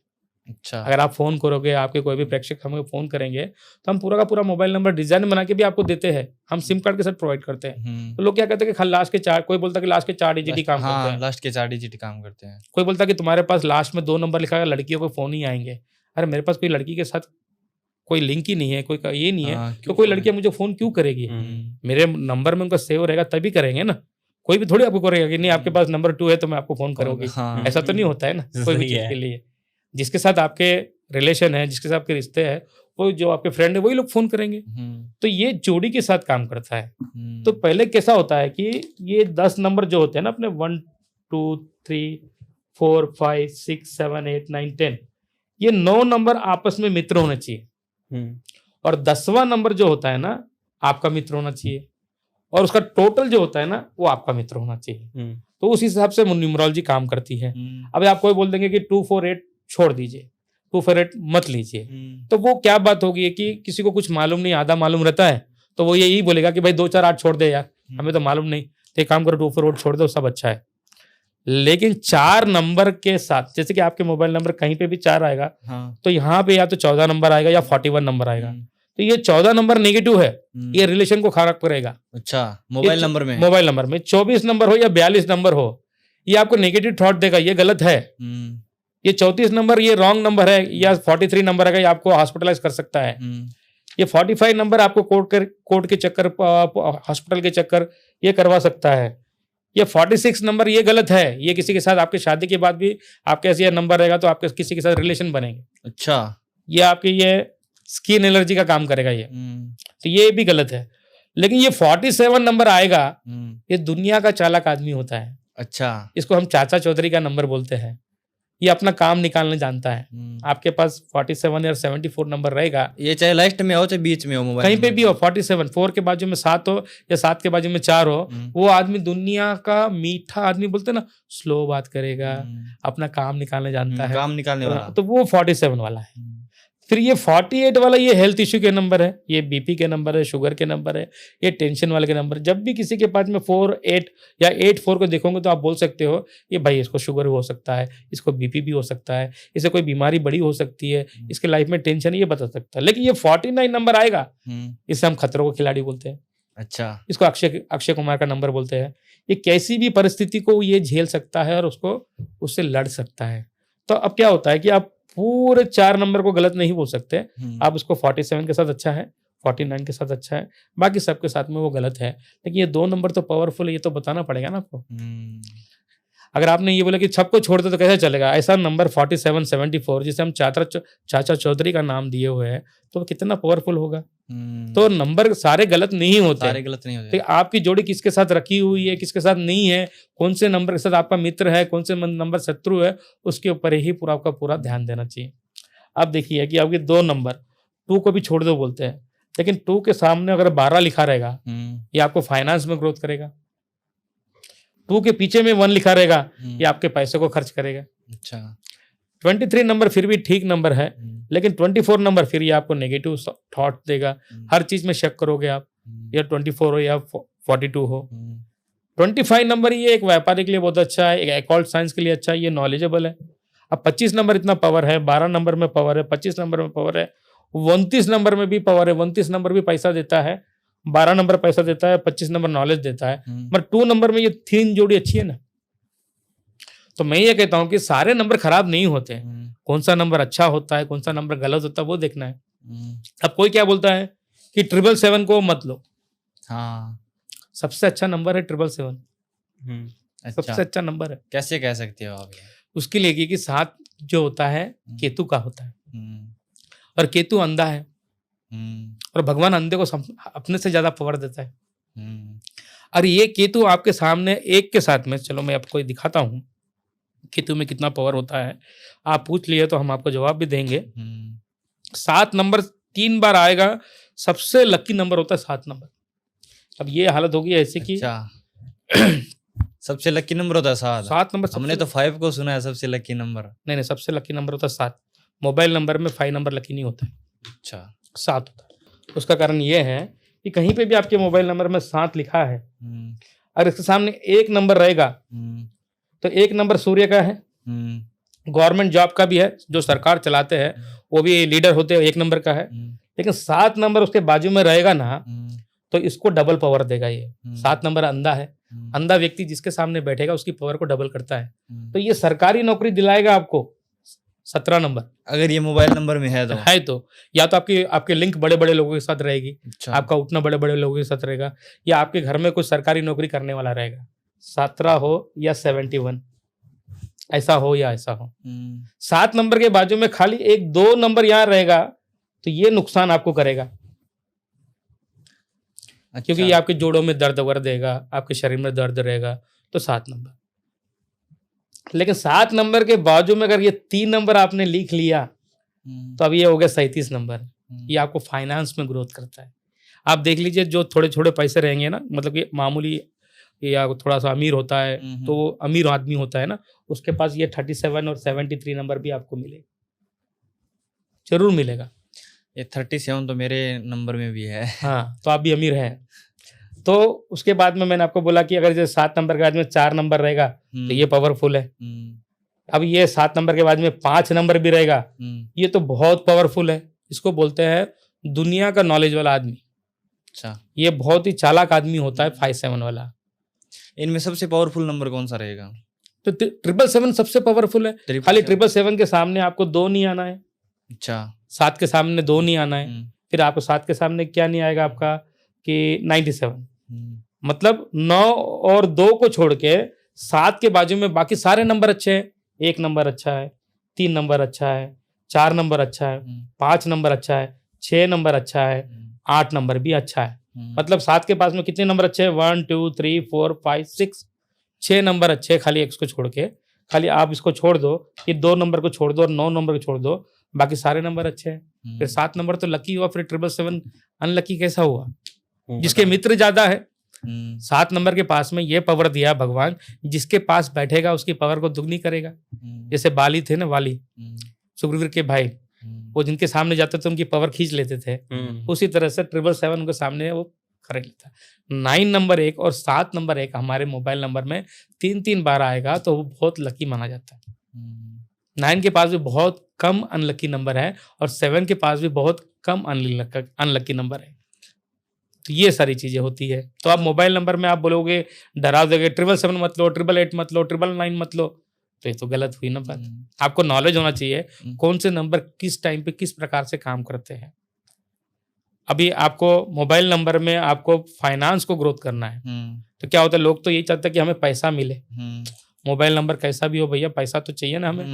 अच्छा। अगर आप फोन करोगे, आपके कोई भी प्रेक्षक हमें फोन करेंगे तो हम पूरा का पूरा मोबाइल नंबर डिजाइन बना के भी आपको देते हैं। हम सिम कार्ड के साथ प्रोवाइड करते हैं। तो लोग क्या कहते हैं कि लास्ट के 4, कोई बोलता है कि लास्ट के 4 डिजिट ही काम करते हैं, लास्ट के 4 डिजिट काम करते हैं। कोई बोलता है कि तुम्हारे पास लास्ट में 2 नंबर लिखा है, लड़कियों को फोन ही आएंगे। अरे मेरे पास कोई लड़की के साथ कोई लिंक ही नहीं है, कोई ये नहीं है, तो कोई लड़की मुझे फोन क्यों करेगी? मेरे नंबर में उनका सेव रहेगा तभी करेंगे ना। कोई भी थोड़ी आपको करेगा कि नहीं आपके पास नंबर 2 है तो मैं आपको फोन करोगी। ऐसा तो नहीं होता है ना कोई भी चीज के लिए। जिसके साथ आपके रिलेशन है, जिसके साथ आपके रिश्ते हैं, वो जो आपके फ्रेंड है वही लोग फोन करेंगे। तो ये जोड़ी के साथ काम करता है। तो पहले कैसा होता है कि ये 10 नंबर जो होते हैं ना अपने 1 2 3 4 5 6 7 8 9 10, ये 9 नंबर आपस में मित्र होने चाहिए। और 10वां नंबर जो होता है ना आपका मित्र होना चाहिए, और उसका टोटल जो होता है ना वो आपका मित्र होना चाहिए। तो उस हिसाब से न्यूमरोलॉजी काम करती है। अब आप कोई बोल देंगे कि 2 4 8 छोड़ दीजिए, 2 4 8 मत लीजिए, तो वो क्या बात होगी कि किसी को कुछ मालूम नहीं, आधा मालूम रहता है, तो वो यही बोलेगा कि भाई 2 4 8 छोड़ दे यार, हमें तो मालूम नहीं, तो एक काम करो 2 4 8 छोड़ दो, सब अच्छा है। लेकिन 4 नंबर के साथ, जैसे कि आपके मोबाइल नंबर कहीं पे भी 4 आएगा, तो यहाँ पे या तो 14 नंबर आएगा या 41 नंबर आएगा। तो ये 14 नंबर नेगेटिव है, ये रिलेशन को खराब करेगा। अच्छा, मोबाइल नंबर में 24 नंबर हो या 42 नंबर हो, ये आपको नेगेटिव थॉट देगा, ये गलत है। ये 34 नंबर ये रॉन्ग नंबर है, या 43 नंबर है, ये आपको हॉस्पिटलाइज कर सकता है। ये 45 नंबर आपको कोर्ट के चक्कर, हॉस्पिटल के चक्कर ये करवा सकता है। ये 46 नंबर ये गलत है, ये किसी के साथ आपकी शादी के बाद भी आपके ऐसे नंबर रहेगा तो आपके किसी के साथ रिलेशन बनेंगे। अच्छा, ये आपकी ये स्किन एलर्जी का काम करेगा ये, तो ये भी गलत है। लेकिन ये 47 नंबर आएगा, ये दुनिया का चालाक आदमी होता है। अच्छा, इसको हम चाचा चौधरी का नंबर बोलते हैं। ये अपना काम निकालने जानता है। आपके पास 47 या 74 नंबर रहेगा, ये चाहे लास्ट में हो चाहे बीच में हो, मोबाइल कहीं पे भी हो, 47 4 के बाजू में 7 हो या 7 के बाजू में 4 हो, वो आदमी दुनिया का मीठा आदमी बोलते ना, स्लो बात करेगा, अपना काम निकालने जानता है, काम निकालने वाला, तो वो 47 वाला है। फिर ये 48 वाला ये हेल्थ इश्यू के नंबर है, ये बीपी के नंबर है, शुगर के नंबर है, ये टेंशन वाले के नंबर। जब भी किसी के पास में 4 8 या 8 4 को देखोगे तो आप बोल सकते हो ये भाई इसको शुगर हो सकता है, इसको बीपी भी हो सकता है, इसे कोई बीमारी बड़ी हो सकती है, इसके लाइफ में टेंशन, ये बता सकता है। लेकिन ये 49 नंबर आएगा, इसे हम खतरों का खिलाड़ी बोलते हैं। अच्छा, इसको अक्षय कुमार का नंबर बोलते हैं। ये कैसी भी परिस्थिति को ये झेल सकता है और उससे लड़ सकता है। तो अब क्या होता है कि आप पूरे 4 नंबर को गलत नहीं बोल सकते। आप उसको 47 के साथ अच्छा है, 49 के साथ अच्छा है, बाकी सबके साथ में वो गलत है। लेकिन ये 2 नंबर तो पावरफुल है, ये तो बताना पड़ेगा ना आपको। अगर आपने ये बोला कि सबको छोड़ दे तो कैसे चलेगा? ऐसा नंबर 47 74 जिसे हम चाचा चौधरी का नाम दिए हुए हैं, तो कितना पावरफुल होगा। तो नंबर सारे गलत नहीं होते, तो आपकी जोड़ी किसके साथ रखी हुई है, किसके साथ नहीं है, कौन से नंबर के साथ आपका मित्र है, कौन से नंबर शत्रु है, उसके ऊपर ही पूरा आपका पूरा ध्यान देना चाहिए। आप देखिए कि आपके 2 नंबर 2 को भी छोड़ दो बोलते हैं, लेकिन 2 के सामने अगर 12 लिखा रहेगा, ये आपको फाइनेंस में ग्रोथ करेगा। 2 के पीछे में 1 लिखा रहेगा, ये आपके पैसे को खर्च करेगा। अच्छा, 23 नंबर फिर भी ठीक नंबर है, लेकिन 24 नंबर फिर ये आपको नेगेटिव थॉट देगा। हर चीज में शक करोगे आप, या 24 हो या 42 हो। 25 नंबर ये एक व्यापारी के लिए बहुत अच्छा है, एक अकाउंट साइंस के लिए अच्छा है, ये नॉलेजेबल है। अब 25 नंबर इतना पावर है, 12 नंबर में पावर है, 25 नंबर में पावर है, 29 नंबर में भी पावर है। 29 नंबर भी पैसा देता है, 12 नंबर पैसा देता है, 25 नंबर नॉलेज देता है। मगर 2 नंबर में ये 3 जोड़ी अच्छी है ना। तो मैं ये कहता हूं कि सारे नंबर खराब नहीं होते, कौन सा नंबर अच्छा होता है, कौन सा नंबर गलत होता है, वो देखना है। अब कोई क्या बोलता है कि 777 को मत लो। हाँ, सबसे अच्छा नंबर है 777। अच्छा, सबसे अच्छा नंबर है। कैसे कह सकते हो आप? उसके लिए कि 7 जो होता है केतु का होता है, और केतु अंधा है, और भगवान अंधे को अपने से ज्यादा पावर देता है। और ये केतु आपके सामने एक के साथ में, चलो मैं आपको दिखाता हूँ केतु में कितना पावर होता है। आप पूछ लिए तो हम आपको जवाब भी देंगे। 7 नंबर 3 बार आएगा, सबसे लकी नंबर होता है 7 नंबर। अब ये हालत होगी ऐसी कि सबसे लकी नंबर होता है 7 नंबर। हमने तो 5 को सुना है सबसे लकी नंबर। नहीं, सबसे लकी नंबर होता है 7। मोबाइल नंबर में 5 नंबर लकी नहीं होता है। अच्छा, 7 होता है। उसका कारण ये है कि कहीं पे भी आपके मोबाइल नंबर में 7 लिखा है, और इसके सामने 1 नंबर रहेगा, तो 1 नंबर सूर्य का है, गवर्नमेंट जॉब का भी है, जो सरकार चलाते हैं वो भी लीडर होते हैं, 1 नंबर का है। लेकिन 7 नंबर उसके बाजू में रहेगा ना तो इसको डबल पावर देगा। ये 7 नंबर अंधा है, अंधा व्यक्ति जिसके सामने बैठेगा उसकी पावर को डबल करता है। तो ये सरकारी नौकरी दिलाएगा आपको 17 नंबर, अगर ये मोबाइल नंबर में है तो या तो आपके लिंक बड़े बड़े लोगों के साथ रहेगी। अच्छा। आपका उठना बड़े बड़े लोगों के साथ रहेगा, या आपके घर में कोई सरकारी नौकरी करने वाला रहेगा, 17 हो या 71, ऐसा हो या ऐसा हो। 7 नंबर के बाजू में खाली 1-2 नंबर यहाँ रहेगा तो ये नुकसान आपको करेगा। अच्छा। क्योंकि ये आपके जोड़ों में दर्द वगैरह देगा, आपके शरीर में दर्द रहेगा, तो 7 नंबर। लेकिन 7 नंबर के बाजू में अगर ये 3 नंबर आपने लिख लिया तो अब ये हो गया 37 नंबर। ये आपको फाइनेंस में ग्रोथ करता है। आप देख लीजिए जो थोड़े छोटे पैसे रहेंगे ना, मतलब कि मामूली या थोड़ा सा अमीर होता है, तो वो अमीर आदमी होता है ना, उसके पास ये 37 और 73 नंबर भी आपको मिलेगा, जरूर मिलेगा। ये 37 तो मेरे नंबर में भी है। हाँ, तो आप भी अमीर हैं। तो उसके बाद में मैंने आपको बोला कि अगर जैसे 7 नंबर के बाद में 4 नंबर रहेगा तो ये पावरफुल है। अब ये 7 नंबर के बाद में 5 नंबर भी रहेगा, ये तो बहुत पावरफुल है। इसको बोलते हैं दुनिया का नॉलेज वाला आदमी। अच्छा, ये बहुत ही चालाक आदमी होता है 5-7 वाला। इनमें सबसे पावरफुल नंबर कौन सा रहेगा? तो 777 सबसे पावरफुल है। खाली 777 के सामने आपको 2 नहीं आना है। अच्छा, 7 के सामने 2 नहीं आना है। फिर आपको 7 के सामने क्या नहीं आएगा आपका कि 97। मतलब 9 और 2 को छोड़ के 7 के बाजू में बाकी सारे नंबर अच्छे हैं। 1 नंबर अच्छा है, 3 नंबर अच्छा है, 4 नंबर अच्छा है, 5 नंबर अच्छा है, 6 नंबर अच्छा है, 8 नंबर भी अच्छा है। मतलब 7 के पास में कितने नंबर अच्छे हैं? 1 2 3 4 5 6, 6 नंबर अच्छे हैं खाली X को छोड़ के। खाली आप इसको छोड़ दो, ये 2 नंबर को छोड़ दो और 9 नंबर को छोड़ दो, बाकी सारे नंबर अच्छे हैं। फिर 7 नंबर तो लकी हुआ, फिर 777 अनलकी कैसा हुआ? जिसके मित्र ज्यादा है। 7 नंबर के पास में ये पावर दिया भगवान, जिसके पास बैठेगा उसकी पावर को दुगनी करेगा। जैसे बाली थे ना, वाली सुग्रीव के भाई, वो जिनके सामने जाते थे उनकी पावर खींच लेते थे। उसी तरह से 777 उनके सामने वो कर लेता। 9 नंबर 1 और 7 नंबर 1 हमारे मोबाइल नंबर में 3-3 बार आएगा तो वो बहुत लकी माना जाता है। 9 के पास भी बहुत कम अनलकी नंबर है और 7 के पास भी बहुत कम अनलकी नंबर है। तो ये सारी चीजें होती है। तो आप मोबाइल नंबर में आप बोलोगे डरा दोगे 777 मत लो, 888 मत लो, 999 मत लो, तो ये तो गलत हुई ना बात। आपको नॉलेज होना चाहिए कौन से नंबर किस टाइम पे किस प्रकार से काम करते हैं। अभी आपको मोबाइल नंबर में आपको फाइनेंस को ग्रोथ करना है, तो क्या होता है, लोग तो यही चाहते हैं कि हमें पैसा मिले। मोबाइल नंबर कैसा भी हो भैया, पैसा तो चाहिए ना हमें।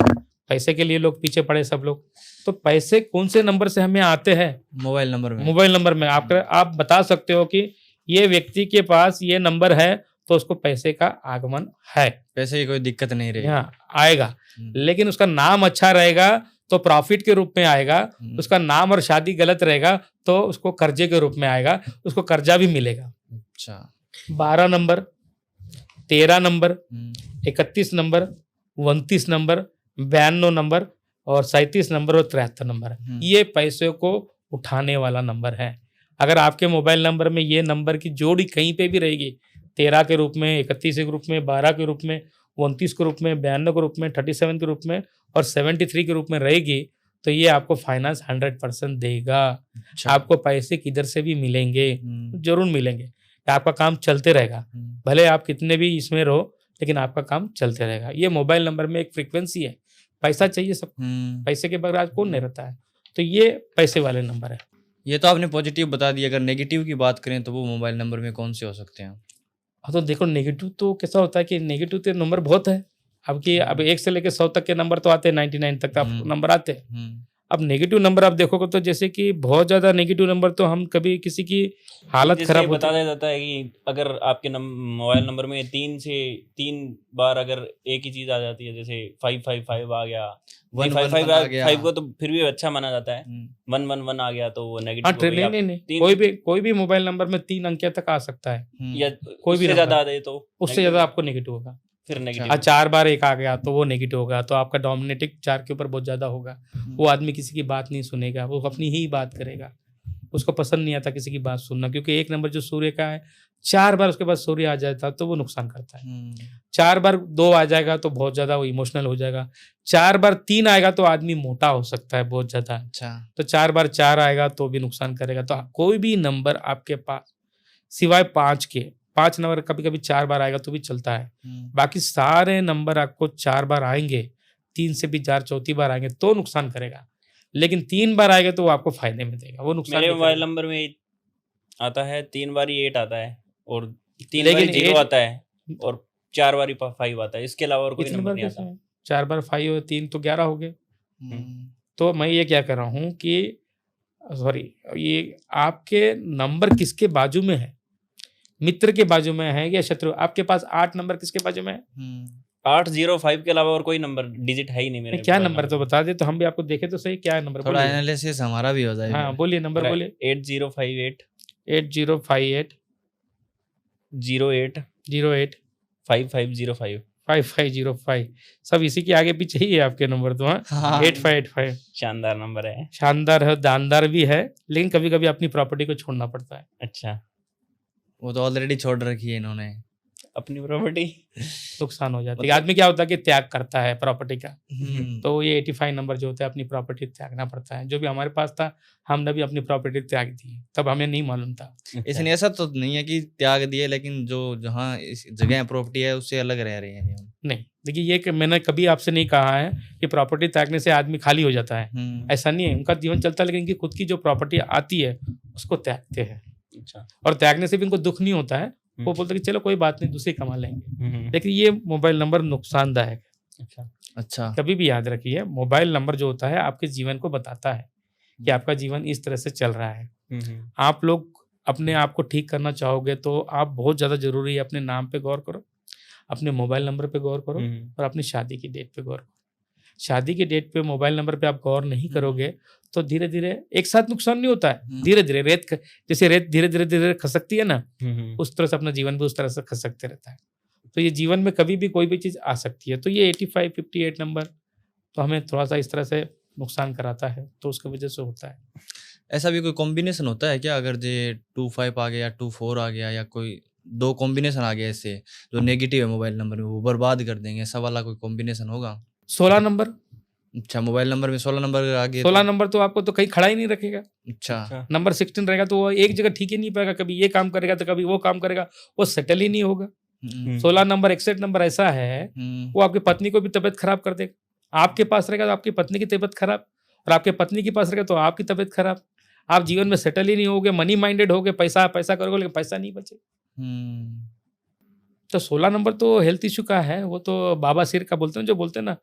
पैसे के लिए लोग पीछे पड़े सब लोग। तो पैसे कौन से नंबर से हमें आते हैं? मोबाइल नंबर में। मोबाइल नंबर में आप बता सकते हो कि ये व्यक्ति के पास ये नंबर है तो उसको पैसे का आगमन है, पैसे की कोई दिक्कत नहीं रहेगी, हाँ आएगा। लेकिन उसका नाम अच्छा रहेगा तो प्रॉफिट के रूप में आएगा। उसका नाम और शादी गलत रहेगा तो उसको कर्जे के रूप में आएगा, उसको कर्जा भी मिलेगा। अच्छा, 12 number, 13 number, 31 number, 29 number, 92 number और 37 नंबर और 73 नंबर, ये पैसे को उठाने वाला नंबर है। अगर आपके मोबाइल नंबर में ये नंबर की जोड़ी कहीं पे भी रहेगी, 13 के रूप में, 31 के रूप में, 12 के रूप में, 29 के रूप में, 92 के रूप में, 37 के रूप में और 73 के रूप में रहेगी, तो ये आपको फाइनेंस 100% देगा। आपको पैसे किधर से भी मिलेंगे, जरूर मिलेंगे। आपका काम चलते रहेगा, भले आप कितने भी इसमें रहो, लेकिन आपका काम चलते रहेगा। ये मोबाइल नंबर में एक फ्रीक्वेंसी है। पैसा चाहिए सब, पैसे के बगैर आज कौन नहीं रहता है, तो ये पैसे वाले नंबर है। ये तो आपने पॉजिटिव बता दिया। अगर नेगेटिव की बात करें तो वो मोबाइल नंबर में कौन से हो सकते हैं? हाँ, तो देखो नेगेटिव तो कैसा होता है कि नेगेटिव तो नंबर बहुत है। अब 1 से लेकर 100 तक के नंबर तो आते हैं, 99 तक आपको नंबर आते हैं। अब नेगेटिव नंबर आप देखोगे तो जैसे कि बहुत ज्यादा नेगेटिव नंबर तो हम कभी किसी की हालत खराब बता दिया जाता है कि अगर आपके मोबाइल नंबर में 3 बार अगर एक ही चीज आ जाती है, जैसे 555 आ गया, 555 को तो फिर भी अच्छा माना जाता है। 111 आ गया तो वो नेगेटिव। नहीं, कोई भी मोबाइल नंबर में 3 अंक तक आ सकता है, या कोई भी ज्यादा आ जाए तो उससे ज्यादा आपको नेगेटिव होगा। फिर नेगेटिव 4 बार 1 आ गया तो वो नेगेटिव होगा, तो आपका डोमिनेटिंग 4 के ऊपर बहुत ज्यादा होगा। वो आदमी किसी की बात नहीं सुनेगा, वो अपनी ही बात करेगा। उसको पसंद नहीं आता किसी की बात सुनना, क्योंकि 1 नंबर जो सूर्य का है, 4 बार उसके बाद सूर्य आ जाता तो वो नुकसान करता है। 4 बार 2 आ जाएगा तो बहुत ज्यादा वो इमोशनल हो जाएगा। 4 बार 3 आएगा तो आदमी मोटा हो सकता है बहुत ज्यादा। अच्छा। तो 4 बार 4 आएगा तो भी नुकसान करेगा। तो कोई भी नंबर आपके पास सिवाय 5 के, 5 नंबर कभी कभी 4 बार आएगा तो भी चलता है, बाकी सारे नंबर आपको 4 बार आएंगे, 3 से भी 4 चौथी बार आएंगे तो नुकसान करेगा, लेकिन 3 बार आएगा तो वो आपको फायदे में देगा, वो नुकसान। मेरे मोबाइल नंबर में आता है 3 बारी 8 आता है और 3 बारी 0 आता है और 4 बारी 5 आता है। इसके अलावा और कोई नंबर नहीं आता। 4 बार 5 और 3 तो 11 हो गए। तो मैं ये क्या कर रहा हूँ कि सॉरी, ये आपके नंबर किसके बाजू में है, मित्र के बाजू में है या शत्रु? आपके पास 8 नंबर किसके बाजू में है? 805 के अलावा और कोई नंबर डिजिट है ही नहीं मेरे। क्या नंबर तो बता दे तो हम भी आपको देखे तो सही, क्या है नंबर? थोड़ा एनालिसिस हमारा भी हो जाएगा। हाँ बोलिए नंबर बोलिए। 8058 8058 08 08 5505 5505 सब इसी के आगे पीछे ही है आपके नंबर तो। हाँ 8585 शानदार नंबर है। शानदार है, दानदार भी है, लेकिन कभी कभी अपनी प्रॉपर्टी को छोड़ना पड़ता है। अच्छा, वो तो ऑलरेडी छोड़ रखी है इन्होंने अपनी प्रॉपर्टी। नुकसान हो जाती है। आदमी क्या होता है कि त्याग करता है प्रॉपर्टी का, तो ये 85 नंबर जो होता है अपनी प्रॉपर्टी त्यागना पड़ता है। जो भी हमारे पास था हमने भी अपनी प्रॉपर्टी त्याग दी, तब हमें नहीं मालूम था। इसलिए ऐसा तो नहीं है कि त्याग दिए, लेकिन जो जहाँ इस जगह प्रॉपर्टी है उससे अलग रह रहे हैं। नहीं देखिए, ये मैंने कभी आपसे नहीं कहा है कि प्रॉपर्टी त्यागने से आदमी खाली हो जाता है, ऐसा नहीं है। उनका जीवन चलता है, लेकिन इनकी खुद की जो प्रॉपर्टी आती है उसको त्यागते हैं। अच्छा। और त्यागने से भी इनको दुख नहीं होता है, वो बोलते कि चलो कोई बात नहीं दूसरी कमा लेंगे। लेकिन ये मोबाइल नंबर नुकसानदायक है। अच्छा, कभी भी याद रखिए, मोबाइल नंबर जो होता है आपके जीवन को बताता है कि आपका जीवन इस तरह से चल रहा है। आप लोग अपने आप को ठीक करना चाहोगे तो आप बहुत ज़्यादा जरूरी है अपने नाम पे गौर करो, अपने मोबाइल नंबर पे गौर करो और अपनी शादी की डेट पे गौर करो। शादी की डेट पे मोबाइल नंबर पे आप गौर नहीं करोगे तो धीरे धीरे एक साथ नुकसान नहीं होता है, धीरे धीरे जैसे रेत धीरे धीरे धीरे खसकती है ना, उस तरह से अपना जीवन भी उस तरह से खसकते रहता है। तो ये जीवन में कभी भी कोई भी चीज़ आ सकती है। तो ये 85 58 नंबर तो हमें थोड़ा सा इस तरह से नुकसान कराता है, तो उसकी वजह से होता है। ऐसा भी कोई कॉम्बिनेशन होता है क्या? अगर जे 25 आ गया, 24 आ गया, या कोई 2 कॉम्बिनेशन आ गया ऐसे जो नेगेटिव है मोबाइल नंबर में, वो बर्बाद कर देंगे, ऐसा वाला कोई कॉम्बिनेशन होगा? 16 नंबर। अच्छा, मोबाइल नंबर में 16 नंबर आ गए। 16 नंबर तो आपको तो कहीं खड़ा ही नहीं रखेगा। अच्छा। नंबर 16 रहेगा तो वो एक जगह ठीक ही नहीं पाएगा, कभी ये काम करेगा तो कभी वो काम करेगा, वो सेटल ही नहीं होगा। 16 नंबर 61 नंबर ऐसा है, वो आपकी पत्नी को भी तबीयत खराब कर देगा। आपके पास रहेगा तो आपकी पत्नी की तबीयत खराब, और आपके पत्नी के पास रहेगा तो आपकी तबीयत खराब। आप जीवन में सेटल ही नहीं होगे, मनी माइंडेड होगे, पैसा पैसा करोगे लेकिन पैसा नहीं बचे। तो 16 नंबर तो हेल्थ इश्यू का है, वो तो बाबा सिर का बोलते हैं, जो बोलते हैं ना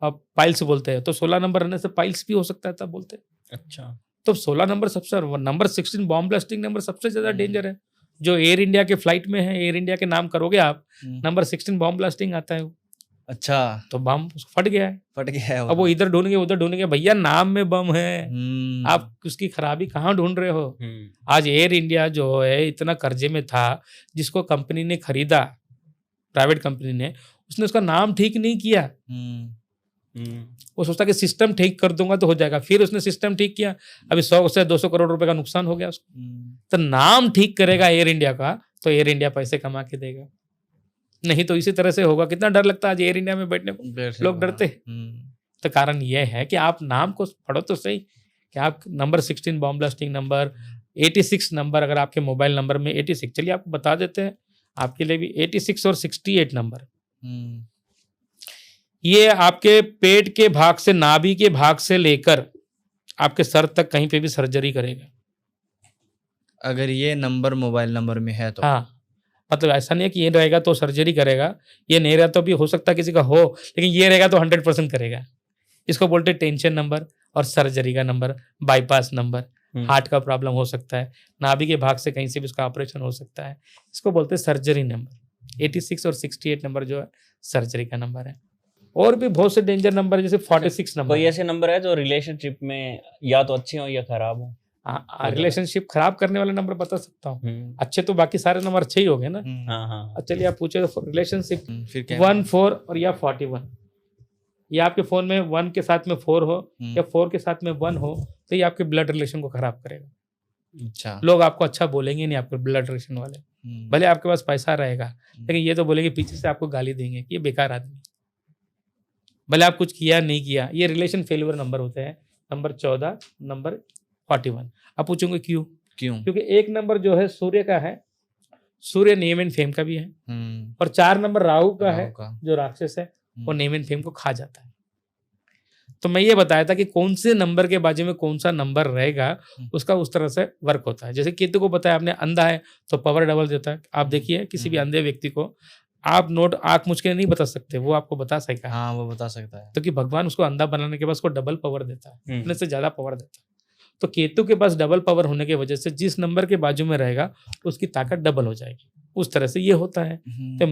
अब पाइल्स बोलते हैं, तो 16 नंबर रहने से पाइल्स भी हो सकता है तब बोलते हैं। अच्छा। तो 16 नंबर सबसे, नंबर 16 बॉम्ब ब्लास्टिंग नंबर सबसे ज्यादा डेंजर है। जो एयर इंडिया के फ्लाइट में है, एयर इंडिया के नाम करोगे आप, नंबर 16 बॉम्ब ब्लास्टिंग आता है। अच्छा, तो बम फट गया है, फट गया है। अब वो इधर ढूंढेंगे उधर ढूंढेंगे, भैया नाम में बम है, आप उसकी खराबी कहाँ ढूंढ रहे हो? आज एयर इंडिया जो है इतना कर्जे में था, जिसको कंपनी ने खरीदा, प्राइवेट कंपनी ने, उसने उसका नाम ठीक नहीं किया। वो सोचता कि सिस्टम ठीक कर दूंगा तो हो जाएगा, फिर उसने सिस्टम ठीक किया, अभी 100 से 200 करोड़ रुपए का नुकसान हो गया उसको। तो नाम ठीक करेगा एयर इंडिया का तो एयर इंडिया पैसे कमा के देगा, नहीं तो इसी तरह से होगा। कितना डर लगता है आज एयर इंडिया में बैठने को, लोग डरते हैं। तो कारण यह है कि आप नाम को पढ़ो तो सही, कि आप number 16 bomb blasting number, 86 number अगर आपके मोबाइल नंबर में 86, चलिए आपको बता देते हैं आपके लिए भी 86 और 68 नंबर, ये आपके पेट के भाग से, नाभि के भाग से लेकर आपके सर तक कहीं पे भी सर्जरी करेगा अगर ये नंबर मोबाइल नंबर में है तो। हाँ, मतलब ऐसा नहीं है कि ये रहेगा तो सर्जरी करेगा, ये नहीं रहता तो भी हो सकता है किसी का हो, लेकिन ये रहेगा तो 100% करेगा। इसको बोलते हैं टेंशन नंबर और सर्जरी का नंबर, बाईपास नंबर, हार्ट का प्रॉब्लम हो सकता है, नाभि के भाग से कहीं से भी उसका ऑपरेशन हो सकता है, इसको बोलते हैं सर्जरी नंबर। 86 और 68 नंबर जो है सर्जरी का नंबर है। और भी बहुत से डेंजर नंबर जैसे 46 नंबर। कोई ऐसे नंबर है जो रिलेशनशिप में या तो अच्छे हो या खराब हो? रिलेशनशिप खराब करने वाले नंबर बता सकता हूँ, अच्छे तो बाकी सारे नंबर अच्छे ही हो गए ना। चलिए आप पूछे रिलेशनशिप 1 4 और या 41, या आपके फोन में 1 के साथ में 4 हो या 4 के साथ में 1 हो, तो ये आपके ब्लड रिलेशन को खराब करेगा। अच्छा, लोग आपको अच्छा बोलेंगे नहीं, आपके ब्लड रिलेशन वाले। भले आपके पास पैसा रहेगा, लेकिन ये तो बोलेंगे, पीछे से आपको गाली देंगे कि ये बेकार आदमी, भले आप कुछ किया नहीं किया। ये रिलेशन फेलियर नंबर होते हैं, नंबर 14, नंबर 41। अब पूछूंगे क्यों? क्योंकि एक नंबर जो है सूर्य का है, सूर्य नेम एंड फेम का भी है, और 4 नंबर राहु का है, जो राक्षस है, वो नेम एंड फेम को खा जाता है। तो मैं ये बताया था कि कौन से नंबर के बाजू में कौन सा नंबर रहेगा, उसका उस तरह से वर्क होता है। जैसे केतु को बताया आपने, अंधा है तो पावर डबल देता है। आप देखिए किसी भी अंधे व्यक्ति को आप नोट आंख मुझ के नहीं बता सकते, वो आपको बता सकता है। हाँ, वो बता सकता है, तो कि भगवान उसको अंधा बनाने के बाद उसको डबल पावर देता है, अपने से ज्यादा पावर देता है। तो केतु के पास डबल पावर होने की वजह से जिस नंबर के बाजू में रहेगा उसकी ताकत डबल हो जाएगी। उस तरह से ये होता है। तो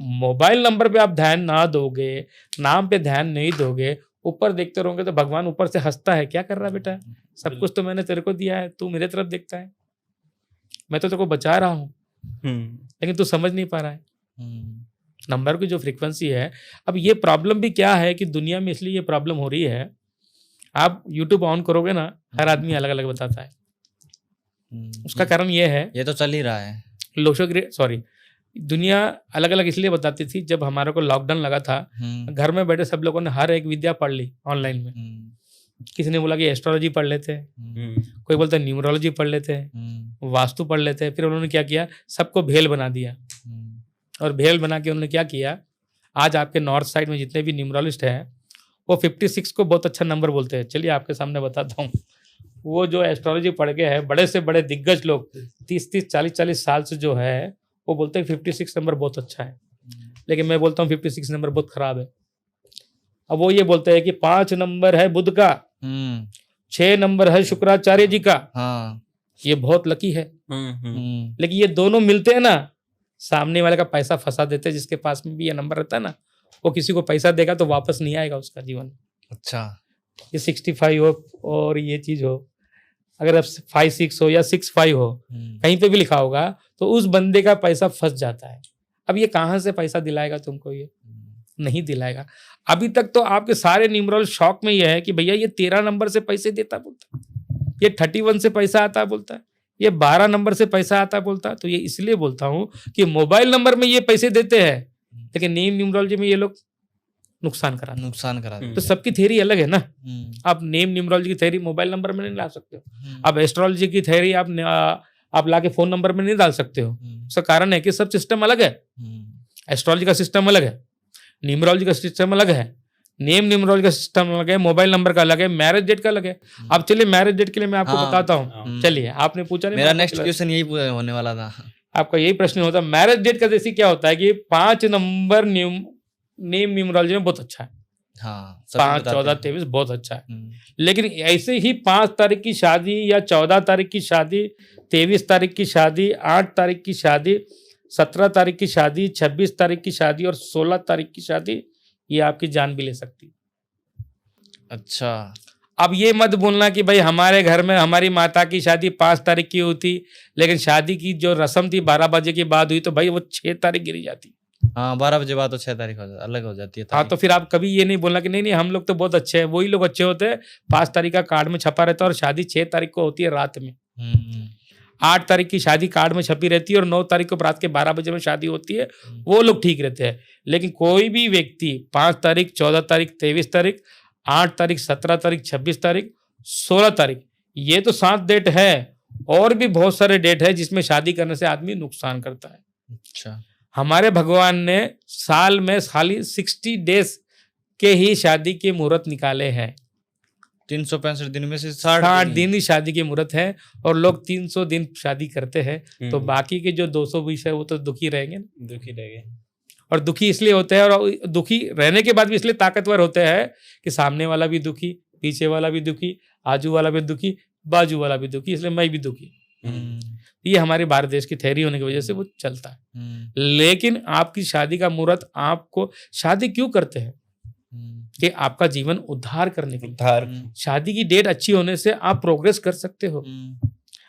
मोबाइल नंबर पे आप ध्यान ना दोगे, नाम पे ध्यान नहीं दोगे, ऊपर देखते रहोगे तो भगवान ऊपर से हंसता है, क्या कर रहा है बेटा, सब कुछ तो मैंने तेरे को दिया है, तू मेरे तरफ देखता है, मैं तो तेरे को बचा रहा हूँ, लेकिन तू समझ नहीं पा रहा है। नंबर की जो फ्रीक्वेंसी है, अब ये प्रॉब्लम भी क्या है कि दुनिया में इसलिए ये प्रॉब्लम हो रही है, आप YouTube ऑन करोगे ना, हर आदमी अलग अलग बताता है। उसका कारण ये है, ये तो चल ही रहा है, दुनिया अलग अलग इसलिए बताती थी। जब हमारे को लॉकडाउन लगा था, घर में बैठे सब लोगों ने हर एक विद्या पढ़ ली ऑनलाइन में। किसी ने बोला कि एस्ट्रोलॉजी पढ़ लेते हैं, कोई बोलता है न्यूमरोलॉजी पढ़ लेते हैं, वास्तु पढ़ लेते हैं। फिर उन्होंने क्या किया, सबको भेल बना दिया, और भेल बना के उन्होंने क्या किया, आज आपके नॉर्थ साइड में जितने भी न्यूमरोलॉजिस्ट हैं वो 56 को बहुत अच्छा नंबर बोलते हैं। चलिए आपके सामने बताता हूँ, वो जो एस्ट्रोलॉजी पढ़ के है, बड़े से बड़े दिग्गज लोग 30-30, 40-40 साल से जो है, वो बोलते हैं 56 नंबर बहुत अच्छा है, लेकिन मैं बोलता हूँ 56 नंबर बहुत खराब है। अब वो ये बोलते हैं कि 5 नंबर है बुध का, 6 नंबर है शुक्राचार्य जी का, ये बहुत लकी है। लेकिन ये दोनों मिलते हैं ना, सामने वाले का पैसा फंसा देते हैं। जिसके पास में भी ये नंबर रहता है ना, वो किसी को पैसा देगा तो वापस नहीं आएगा उसका जीवन। अच्छा, ये 65 हो और ये चीज हो, अगर अब 56 हो या 65 हो, कहीं पे भी लिखा होगा, तो उस बंदे का पैसा फंस जाता है। अब ये कहाँ से पैसा दिलाएगा तुमको, ये नहीं दिलाएगा। अभी तक तो आपके सारे न्यूमरल शॉक में ये है कि भैया ये 13 नंबर से पैसे देता बोलता, ये 31 से पैसा आता बोलता है, ये 12 नंबर से पैसा आता बोलता। तो ये इसलिए बोलता हूँ कि मोबाइल नंबर में ये पैसे देते हैं, लेकिन नेम न्यूमरोलॉजी में ये लोग नुकसान करा। तो सबकी थ्योरी अलग है ना। आप नेम न्यूमरोलॉजी की थ्योरी मोबाइल नंबर में नहीं ला सकते हो, आप एस्ट्रोलॉजी की थ्योरी आप लाके फोन नंबर में नहीं डाल सकते हो। उसका कारण है कि सब सिस्टम अलग है। एस्ट्रोलॉजी का सिस्टम अलग है, न्यूमरोलॉजी का सिस्टम अलग है, नेम न्यूमरोलॉजी का सिस्टम अलग है, मोबाइल नंबर का अलग है, मैरिज डेट का अलग है। अब चलिए मैरिज डेट के लिए मैं आपको बताता हूँ। चलिए, आपने पूछा नहीं, मेरा नेक्स्ट क्वेश्चन यही होने वाला था। आपका यही प्रश्न होता है, मैरिज डेट का जैसे क्या होता है कि 5 नंबर नेम न्यूमरोलॉजी में बहुत अच्छा है। 5, 14, 23 बहुत अच्छा है। लेकिन ऐसे ही 5 तारीख की शादी या 14 तारीख की शादी, 23 तारीख की शादी, 8 तारीख की शादी, 17 तारीख की शादी, 26 तारीख की शादी और 16 तारीख की शादी, ये आपकी जान भी ले सकती। अच्छा, अब ये मत बोलना कि भाई हमारे घर में हमारी माता की शादी 5 तारीख की होती, लेकिन शादी की जो रस्म थी 12 बजे के बाद हुई, तो भाई वो 6 तारीख गिरी जाती। 12 बजे बाद तो 6 तारीख अलग हो जाती है। तो फिर आप कभी ये नहीं बोलना कि नहीं हम लोग तो बहुत अच्छे हैं। वही लोग अच्छे होते हैं, 5 तारीख का कार्ड में छपा रहता है और शादी 6 तारीख को होती है रात में। 8 तारीख की शादी कार्ड में छपी रहती है और 9 तारीख को रात के 12 बजे में शादी होती है, वो लोग ठीक रहते हैं। लेकिन कोई भी व्यक्ति 5 तारीख, 14 तारीख, 23 तारीख, 8 तारीख, 17 तारीख, 26 तारीख, 16 तारीख, ये तो 7 डेट है, और भी बहुत सारे डेट है जिसमें शादी करने से आदमी नुकसान करता है। अच्छा, हमारे भगवान ने साल में खाली 60 डेज के ही शादी के मुहूर्त निकाले हैं। 365 दिन में से 60 दिन ही शादी के मुहूर्त है, और लोग 300 दिन शादी करते हैं। तो बाकी के जो 220 है वो तो दुखी रहेंगे, और दुखी इसलिए होते हैं, और दुखी रहने के बाद भी इसलिए ताकतवर होते हैं कि सामने वाला भी दुखी, पीछे वाला भी दुखी, आजू वाला भी दुखी, बाजू वाला भी दुखी, इसलिए मैं भी दुखी। ये हमारे भारत देश की थ्योरी होने की वजह से वो चलता है। लेकिन आपकी शादी का मुहूर्त, आपको शादी क्यों करते हैं कि आपका जीवन उद्धार करने के लिए। शादी की डेट अच्छी होने से आप प्रोग्रेस कर सकते हो।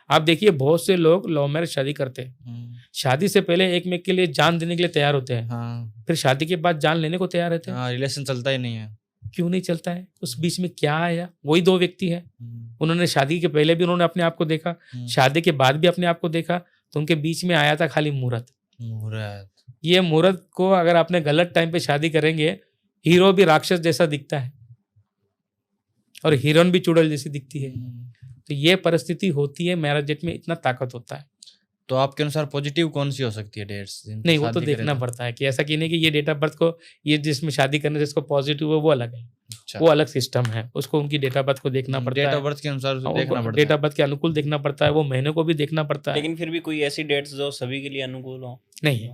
आप देखिए बहुत से लोग लव मैरिज शादी करते हैं, शादी से पहले एक में के लिए जान देने के लिए तैयार होते हैं, फिर शादी के बाद जान लेने को तैयार रहते हैं। रिलेशन चलता ही नहीं है। क्यों नहीं चलता है? उस बीच में क्या आया? वही 2 व्यक्ति है, उन्होंने शादी के पहले भी उन्होंने अपने आप को देखा, शादी के बाद भी अपने आप को देखा, तो उनके बीच में आया था खाली मुहूर्त। ये मुहूर्त को अगर आपने गलत टाइम पे शादी करेंगे, हीरो भी राक्षस जैसा दिखता है और हीरोइन भी चुड़ैल जैसी दिखती है। तो ये परिस्थिति होती है, मैरिज डेट में इतना ताकत होता है। तो आपके अनुसार पॉजिटिव कौन सी हो सकती है डेट्स? नहीं, वो तो देखना पड़ता है कि ऐसा कि नहीं कि ये डेट ऑफ बर्थ को, ये जिसमें शादी करने से इसको पॉजिटिव है वो अलग है। अच्छा। वो अलग सिस्टम है, उसको उनकी डेट ऑफ बर्थ को देखना पड़ता है, डेट ऑफ बर्थ के अनुसार देखना पड़ता है, डेट ऑफ बर्थ के अनुकूल देखना पड़ता है, वो महीने को भी देखना पड़ता है। लेकिन फिर भी कोई ऐसी डेट्स जो सभी के लिए अनुकूल हो? नहीं,